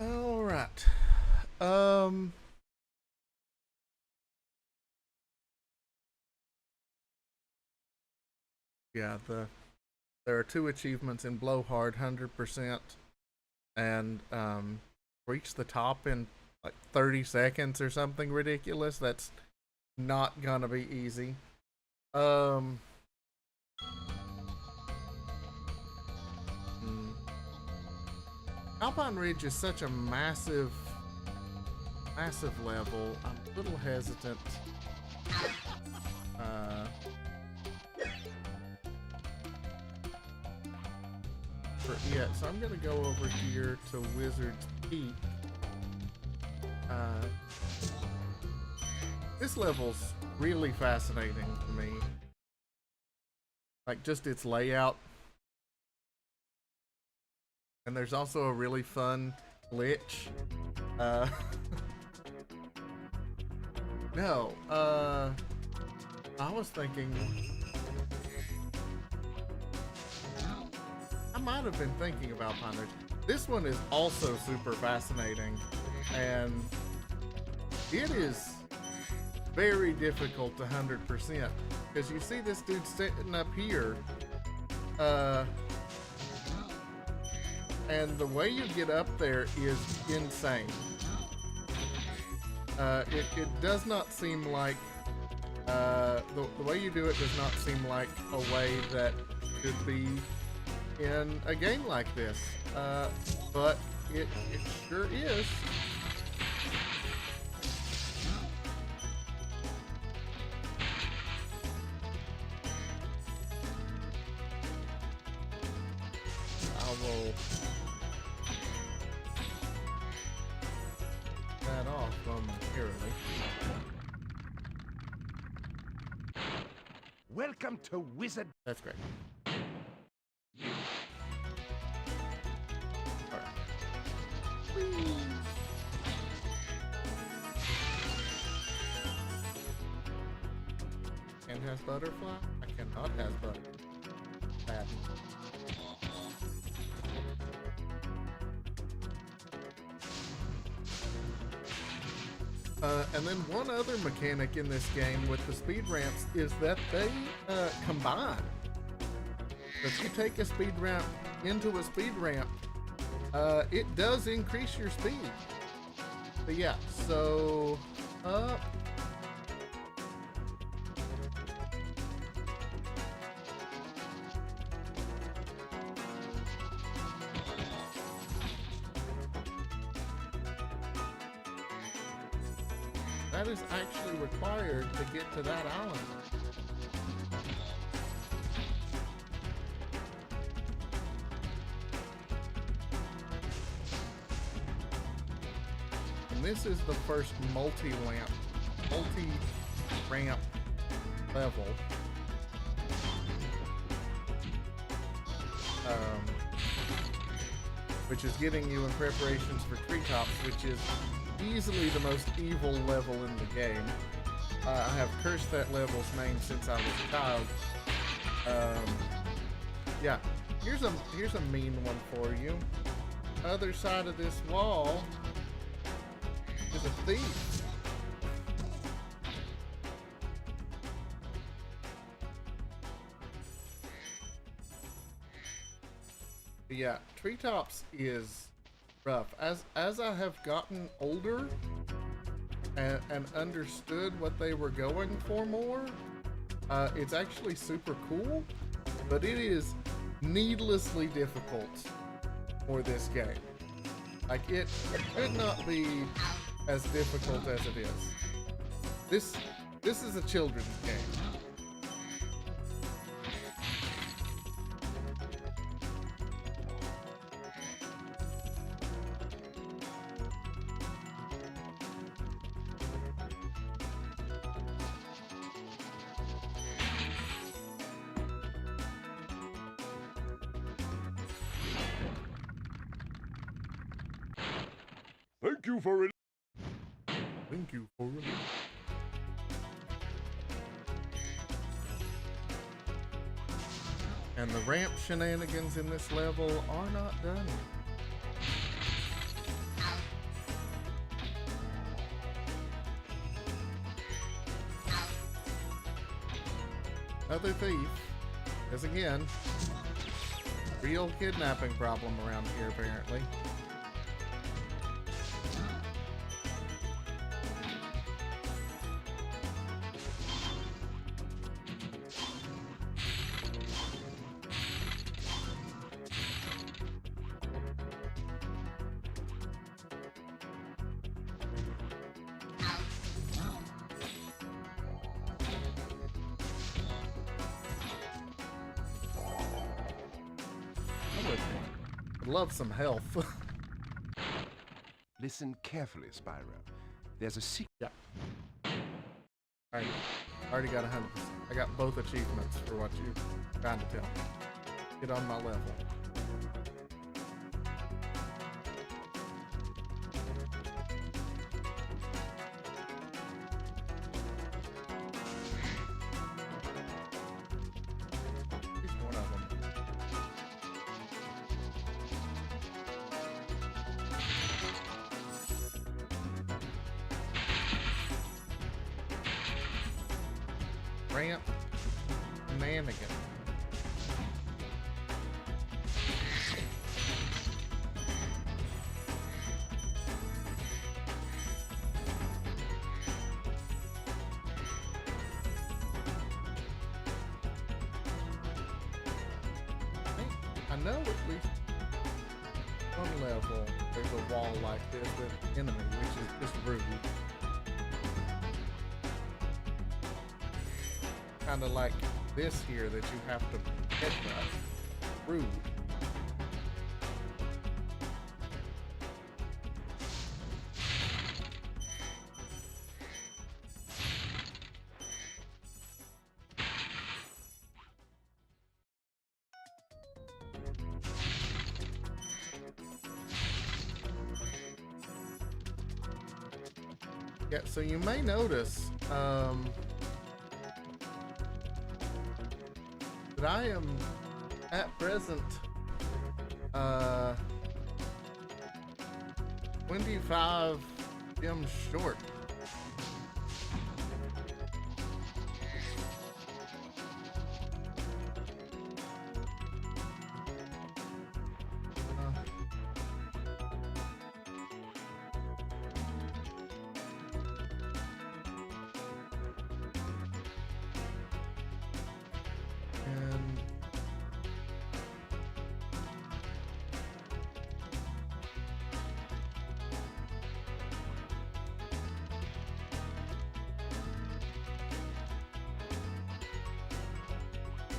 All right. Yeah, there are 2 achievements in Blowhard, 100%, and reach the top in like 30 seconds or something ridiculous. That's not gonna be easy. Alpine Ridge is such a massive level. I'm a little hesitant. For it, so I'm gonna go over here to Wizard's Peak. This level's really fascinating to me. Like just its layout. And there's also a really fun glitch. No, I was thinking, I might have been thinking about Pine Ridge. This one is also super fascinating, and it is very difficult to 100%, because you see this dude sitting up here, and the way you get up there is insane. It does not seem like, the way you do it does not seem like a way that should be in a game like this. But it sure is. I will that off momentarily. Welcome to That's great. Alright. Can has butterfly? I cannot have butter. Bad. And then one other mechanic in this game with the speed ramps is that they combine. If you take a speed ramp into a speed ramp, it does increase your speed. But yeah, so up. That is actually required to get to that island. And this is the first multi-ramp level. Which is getting you in preparations for treetops, which is easily the most evil level in the game. I have cursed that level's name since I was a child. Yeah, here's a mean one for you. Other side of this wall is a thief. Yeah, treetops is rough. As I have gotten older and understood what they were going for more, it's actually super cool, but it is needlessly difficult for this game. Like, it could not be as difficult as it is. This is a children's game. Thank you for it. Thank you for it. And the ramp shenanigans in this level are not done. Another thief, because again, real kidnapping problem around here apparently. I'd love some health. Listen carefully, Spyro. There's a secret. Yeah. Alright, already got 100%. I got both achievements for what you're trying to tell me. Get on my level. At least one of them. Ramp shenanigan. I know at least one level there's a wall like this with an enemy, which is just rude. Kind of like this here that you have to headbutt. Rude. Yeah, so you may notice that I am at present 25 gems short. And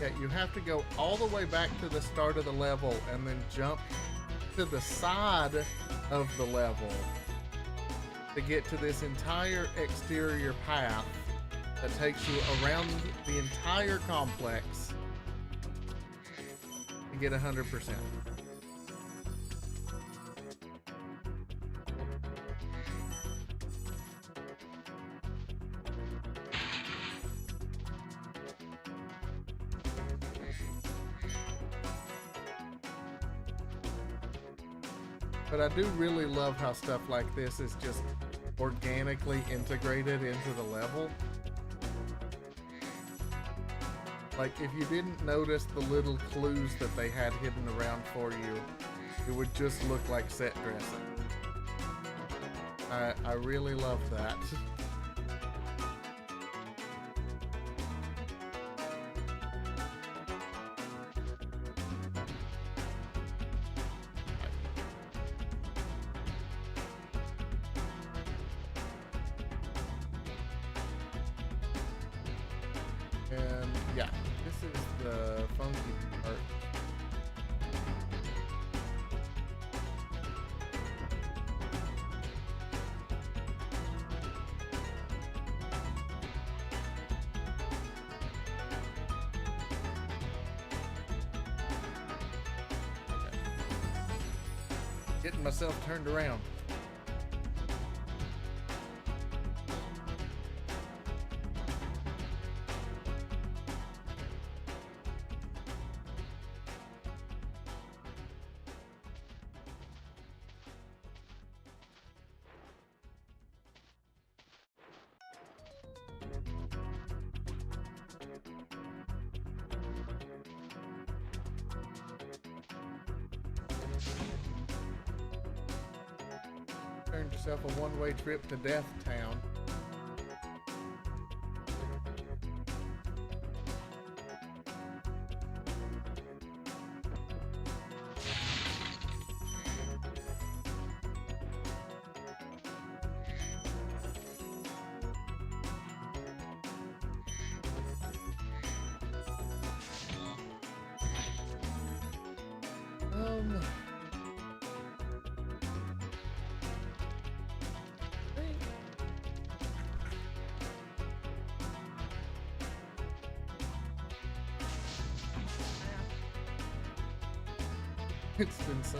yeah, you have to go all the way back to the start of the level and then jump to the side of the level to get to this entire exterior path that takes you around the entire complex to get 100%. But I do really love how stuff like this is just organically integrated into the level. Like, if you didn't notice the little clues that they had hidden around for you, it would just look like set dressing. I really love that. And yeah, this is the funky part. Okay. Getting myself turned around. Turned yourself a one-way trip to Death Town. It's been so,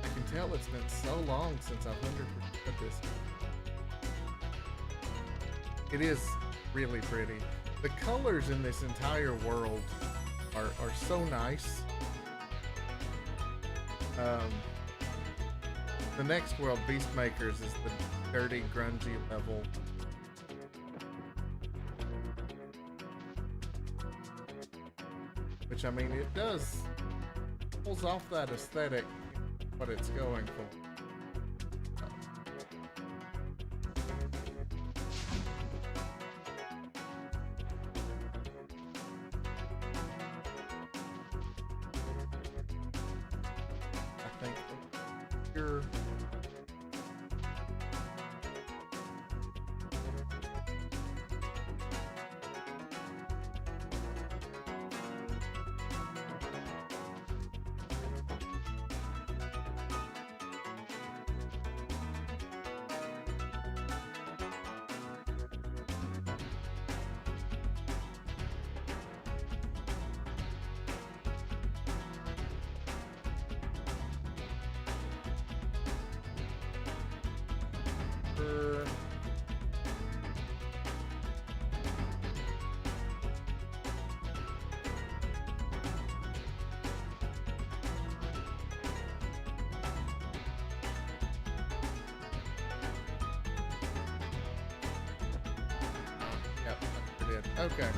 I can tell it's been so long since I've 100% this. It is really pretty. The colors in this entire world are so nice. The next world, Beastmakers, is the dirty, grungy level. Which, I mean, it does pulls off that aesthetic, what it's going for. I think you're Okay.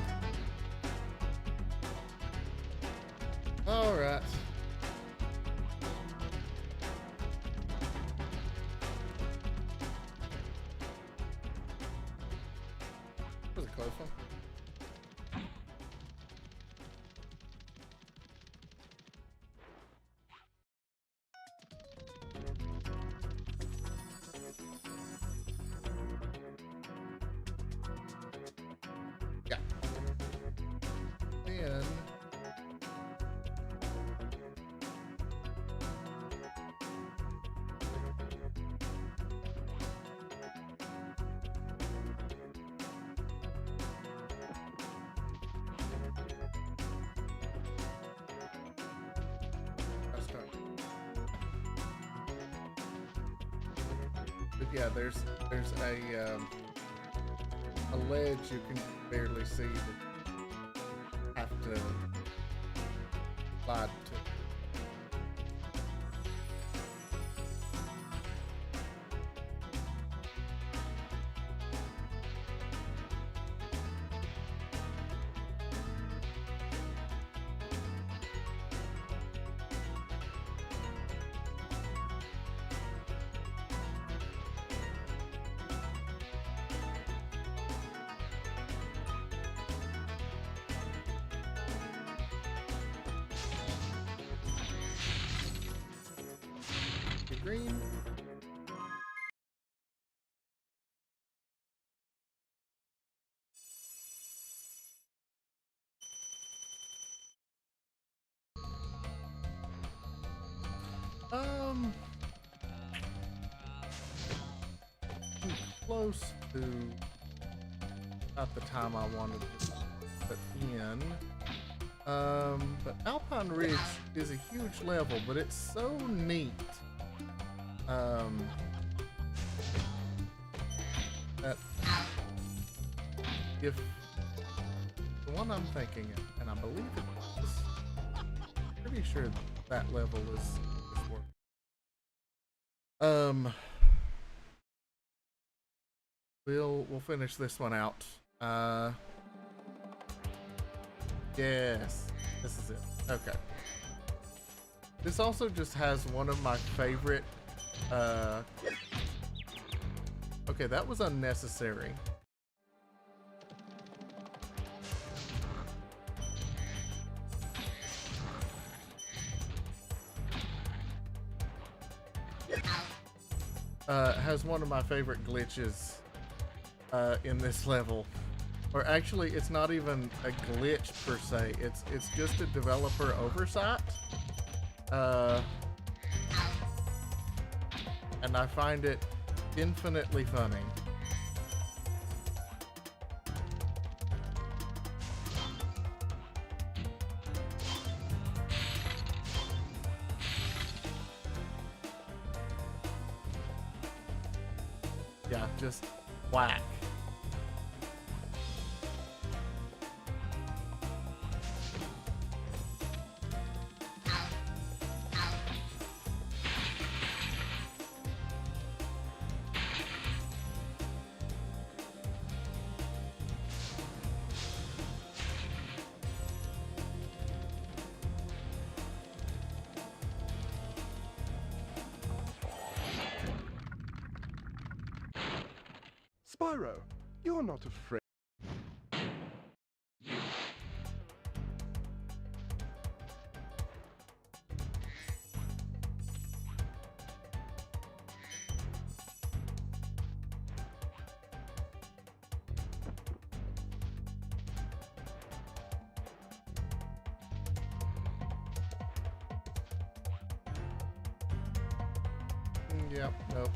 All right. That was a close one. Yeah. Then I start. But yeah, there's a ledge you can barely see that you have to slide to. Green. Close to about the time I wanted to put in. But Alpine Ridge is a huge level, but it's so neat. That if the one I'm thinking, and I believe it's pretty sure that level is worth. We'll finish this one out. Yes, this is it. Okay. This also just has one of my favorite. Okay, that was unnecessary. Has one of my favorite glitches in this level. Or actually, it's not even a glitch per se. It's just a developer oversight. And I find it infinitely funny. Yeah, just whack. Spyro, you're not afraid. Yep, nope.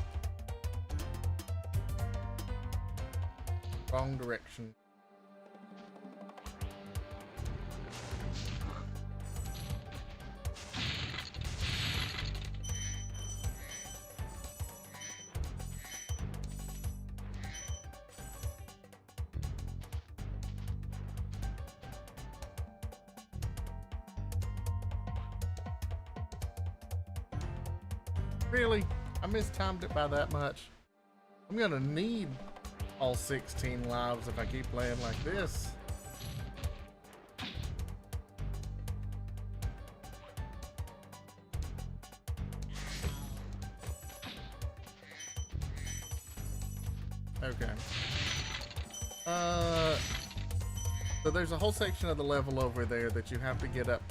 Wrong direction. Really? I mistimed it by that much. I'm gonna need all 16 lives if I keep playing like this. Okay. So there's a whole section of the level over there that you have to get up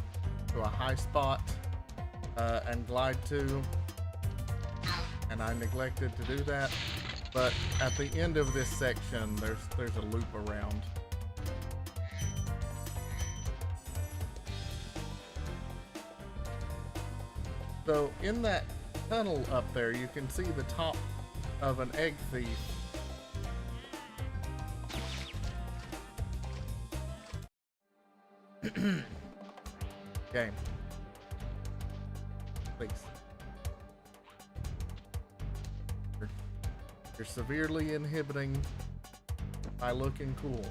to a high spot and glide to. And I neglected to do that. But at the end of this section, there's a loop around. So in that tunnel up there, you can see the top of an egg thief. Okay. Please. You're severely inhibiting by looking cool.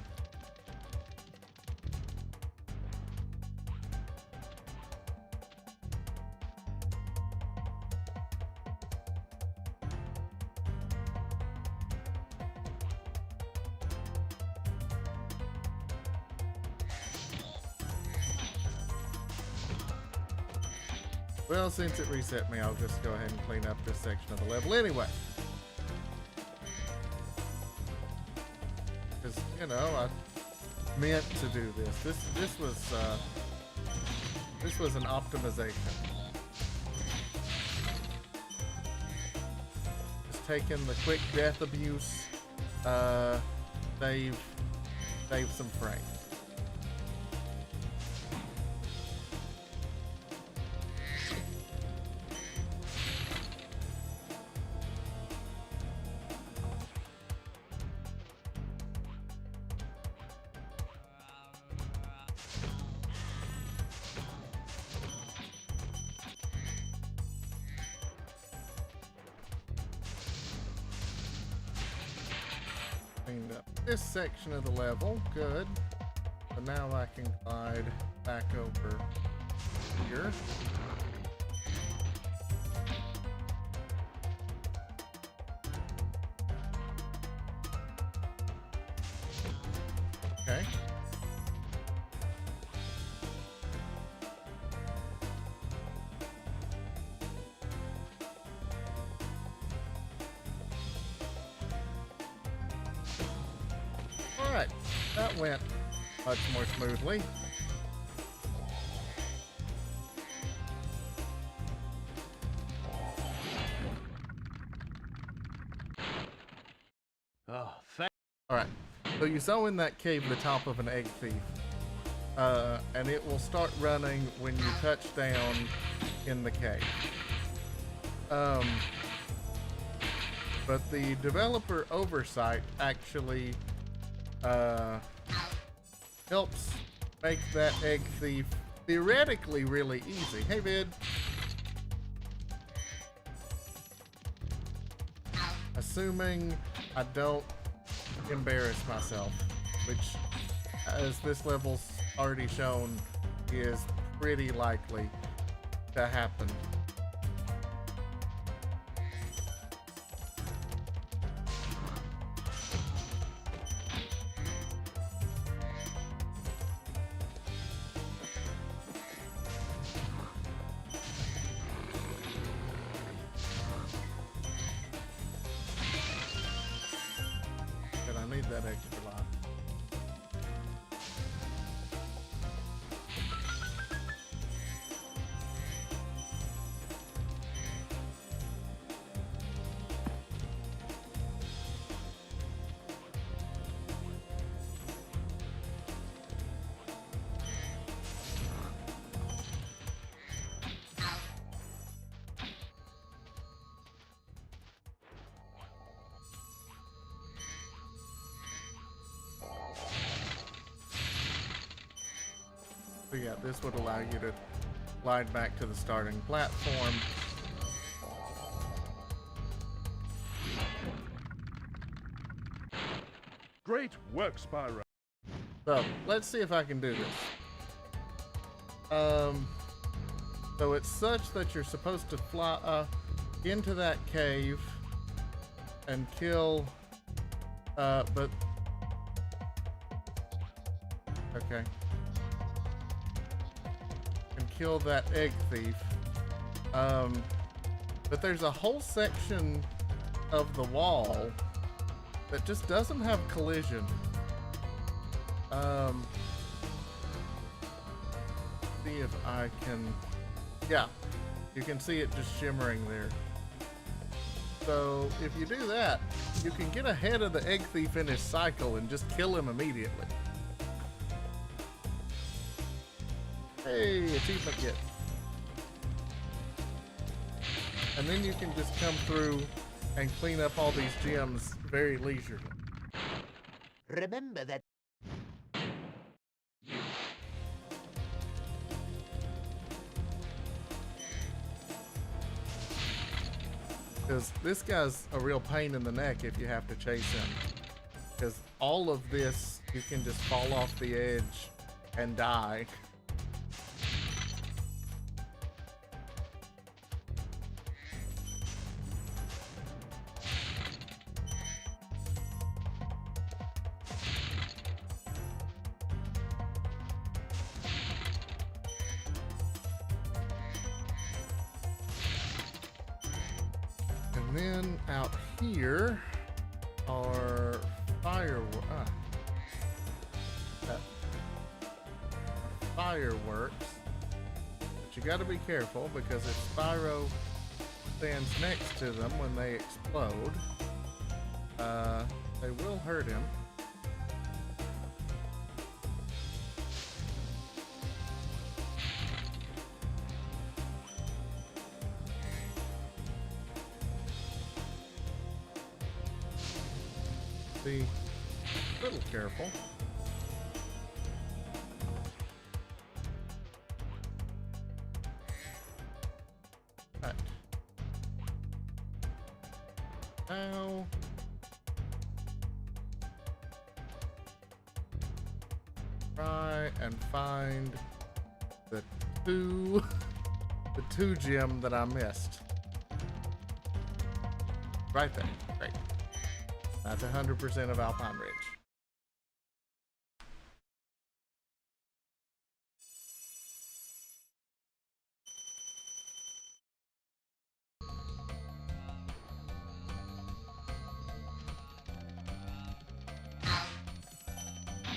Well, since it reset me, I'll just go ahead and clean up this section of the level anyway. Because, you know, I meant to do this. This was an optimization. Just taking the quick death abuse, save some frames. Cleaned up this section of the level, good. So now I can glide back over here. Okay. Alright, that went much more smoothly. Oh, thank Alright, so you saw in that cave the top of an egg thief. And it will start running when you touch down in the cave. But the developer oversight actually helps make that egg thief theoretically really easy. Hey, Vid. Assuming I don't embarrass myself, which, as this level's already shown, is pretty likely to happen. But I need that extra life. So yeah, this would allow you to glide back to the starting platform. Great work, Spyro. So let's see if I can do this. So it's such that you're supposed to fly into that cave and kill, but okay, and kill that egg thief. But there's a whole section of the wall that just doesn't have collision. See if I can, yeah, you can see it just shimmering there. So if you do that, you can get ahead of the egg thief in his cycle and just kill him immediately. Hey, achievement get. And then you can just come through and clean up all these gems very leisurely. Remember that. Because this guy's a real pain in the neck if you have to chase him. Because all of this, you can just fall off the edge and die. And then out here are fireworks. But you got to be careful because if Spryo stands next to them when they explode, they will hurt him. Be a little careful. Right. Now, try and find the two gem that I missed. Right there. Great. That's 100% of Alpine Ridge.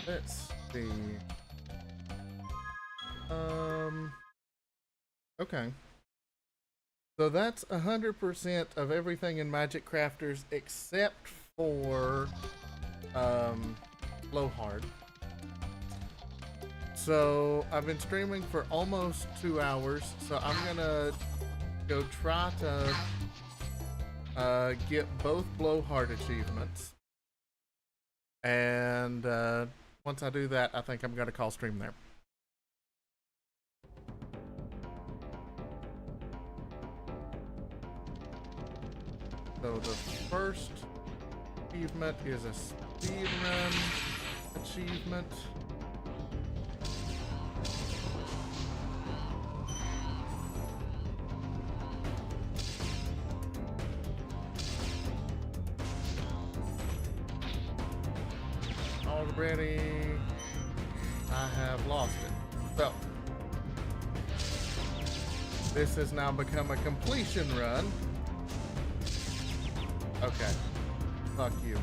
Let's see. Okay. So that's 100% of everything in Magic Crafters except for Blowhard. So I've been streaming for almost 2 hours, so I'm gonna go try to get both Blowhard achievements, and once I do that, I think I'm gonna call stream there. So the first achievement is a speedrun achievement. Already, I have lost it. So, this has now become a completion run. Okay. Fuck you.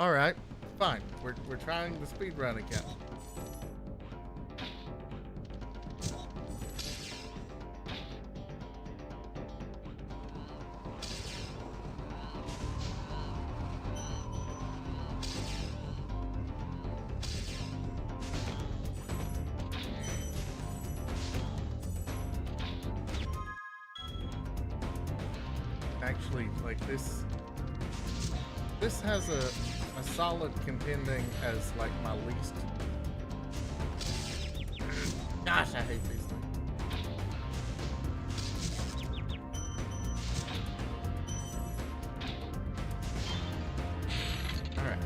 Alright, fine. We're trying the speed run again. Actually, like this has a solid contending as like my least. Gosh, I hate these things. All right.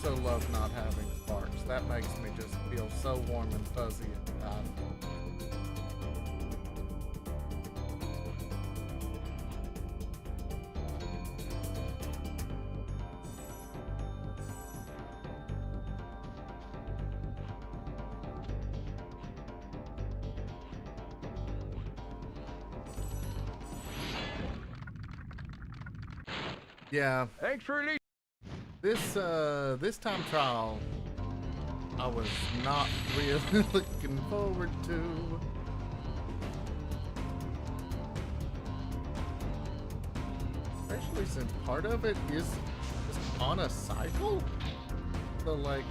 so love not having sparks. That makes me just feel so warm and fuzzy inside. Yeah, Thanks for releasing. this time trial, I was not really looking forward to. Especially since part of it is just on a cycle. So like,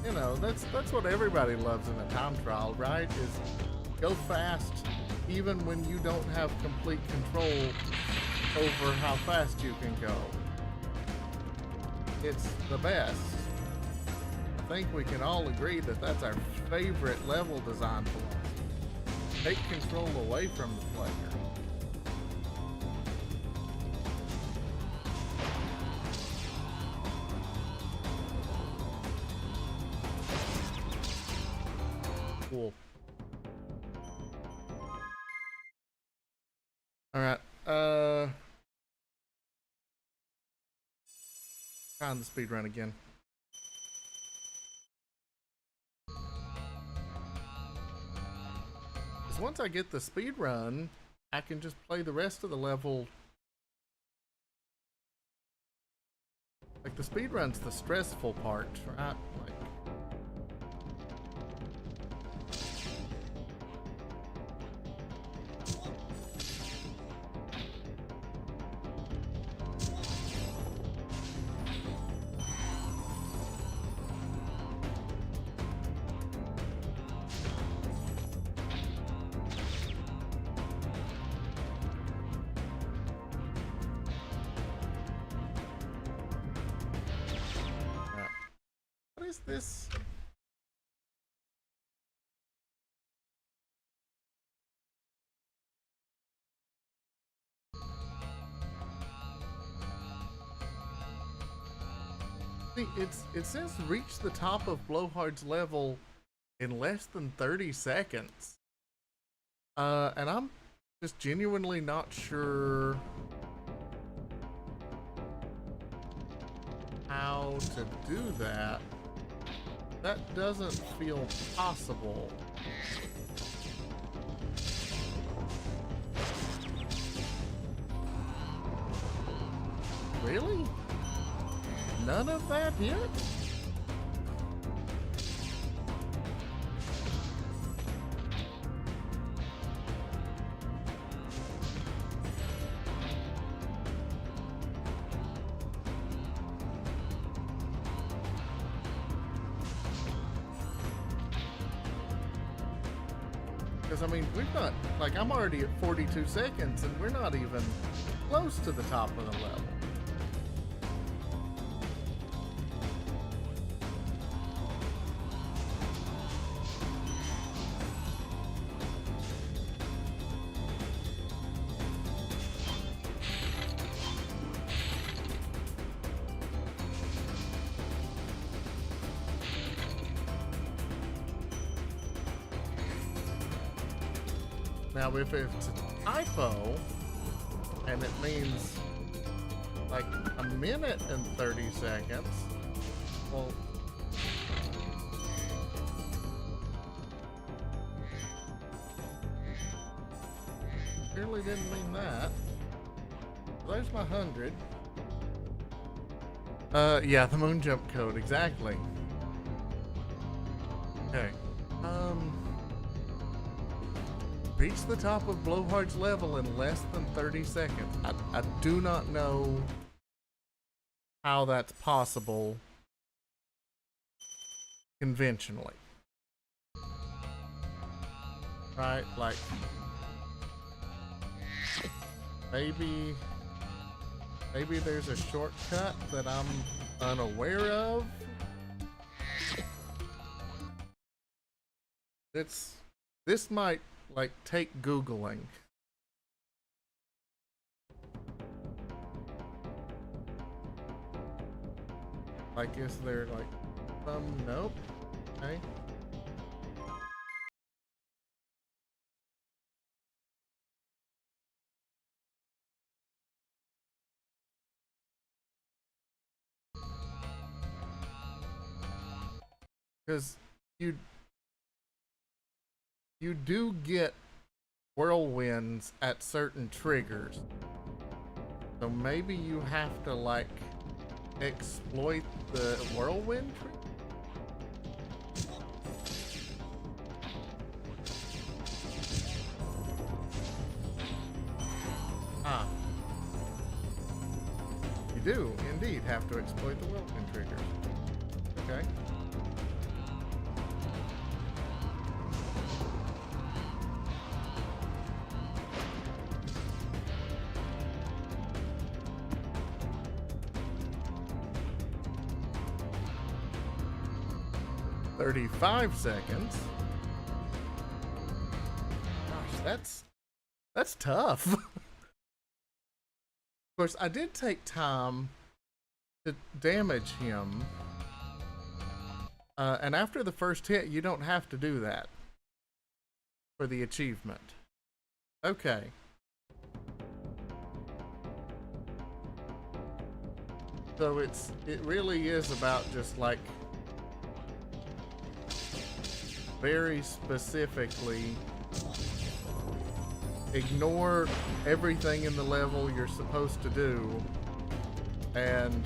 you know, that's what everybody loves in a time trial, right? Is go fast even when you don't have complete control over how fast you can go. It's the best. I think we can all agree that that's our favorite level design philosophy. Take control away from the player. Cool. All right. Trying the speed run again. Because once I get the speed run, I can just play the rest of the level. Like the speed run's the stressful part, right? Like, what is this? See, it says reach the top of Blowhard's level in less than 30 seconds. And I'm just genuinely not sure how to do that. That doesn't feel possible. Really? None of that hit? Because, I mean, we've not, like, I'm already at 42 seconds and we're not even close to the top of the level. Now, if it's a typo, and it means like a minute and 30 seconds, well, clearly didn't mean that. There's my 100. Yeah, the moon jump code, exactly. Okay. Reach the top of Blowhard's level in less than 30 seconds. I do not know how that's possible conventionally. Right? Like, maybe there's a shortcut that I'm unaware of. This might like take Googling. Like, is there like some? Nope. Okay. Because you do get whirlwinds at certain triggers, so maybe you have to like exploit the whirlwind trigger. Ah, you do indeed have to exploit the whirlwind triggers. Okay. $35 seconds. Gosh, that's tough. Of course, I did take time to damage him. And after the first hit, you don't have to do that for the achievement. Okay. So it really is about just like very specifically ignore everything in the level you're supposed to do and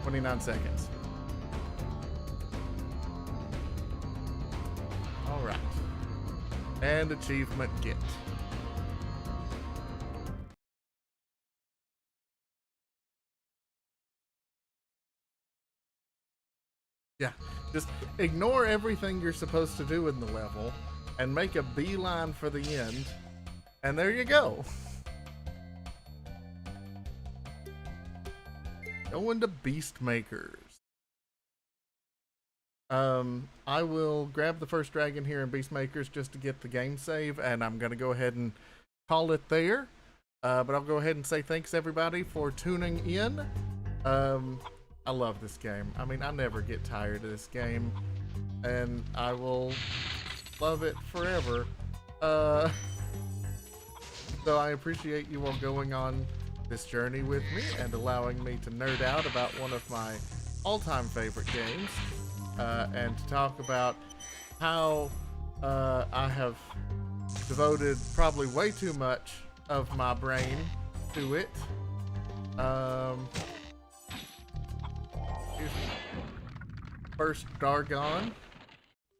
$29 seconds. All right. And achievement get. Yeah, just ignore everything you're supposed to do in the level and make a beeline for the end, and there you go. Going to Beast Makers. I will grab the first dragon here in Beast Makers just to get the game save, and I'm going to go ahead and call it there. But I'll go ahead and say thanks everybody for tuning in. I love this game. I mean, I never get tired of this game, and I will love it forever. So I appreciate you all going on this journey with me and allowing me to nerd out about one of my all-time favorite games, and to talk about how I have devoted probably way too much of my brain to it. First Dargon.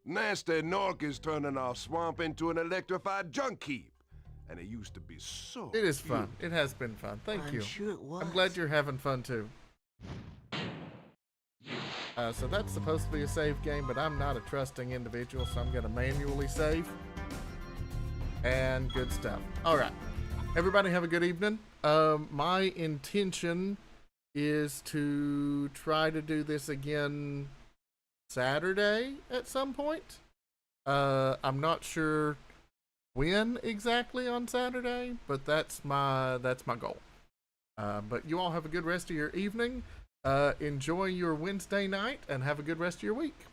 Nasty Nork is turning our swamp into an electrified junk heap. And it used to be so It is fun. It has been fun. Thank you. I'm sure it was. I'm glad you're having fun too. So that's supposed to be a save game, but I'm not a trusting individual, so I'm going to manually save. And good stuff. All right. Everybody have a good evening. My intention is to try to do this again Saturday at some point. I'm not sure when exactly on Saturday, but that's my goal. But you all have a good rest of your evening. Enjoy your Wednesday night and have a good rest of your week.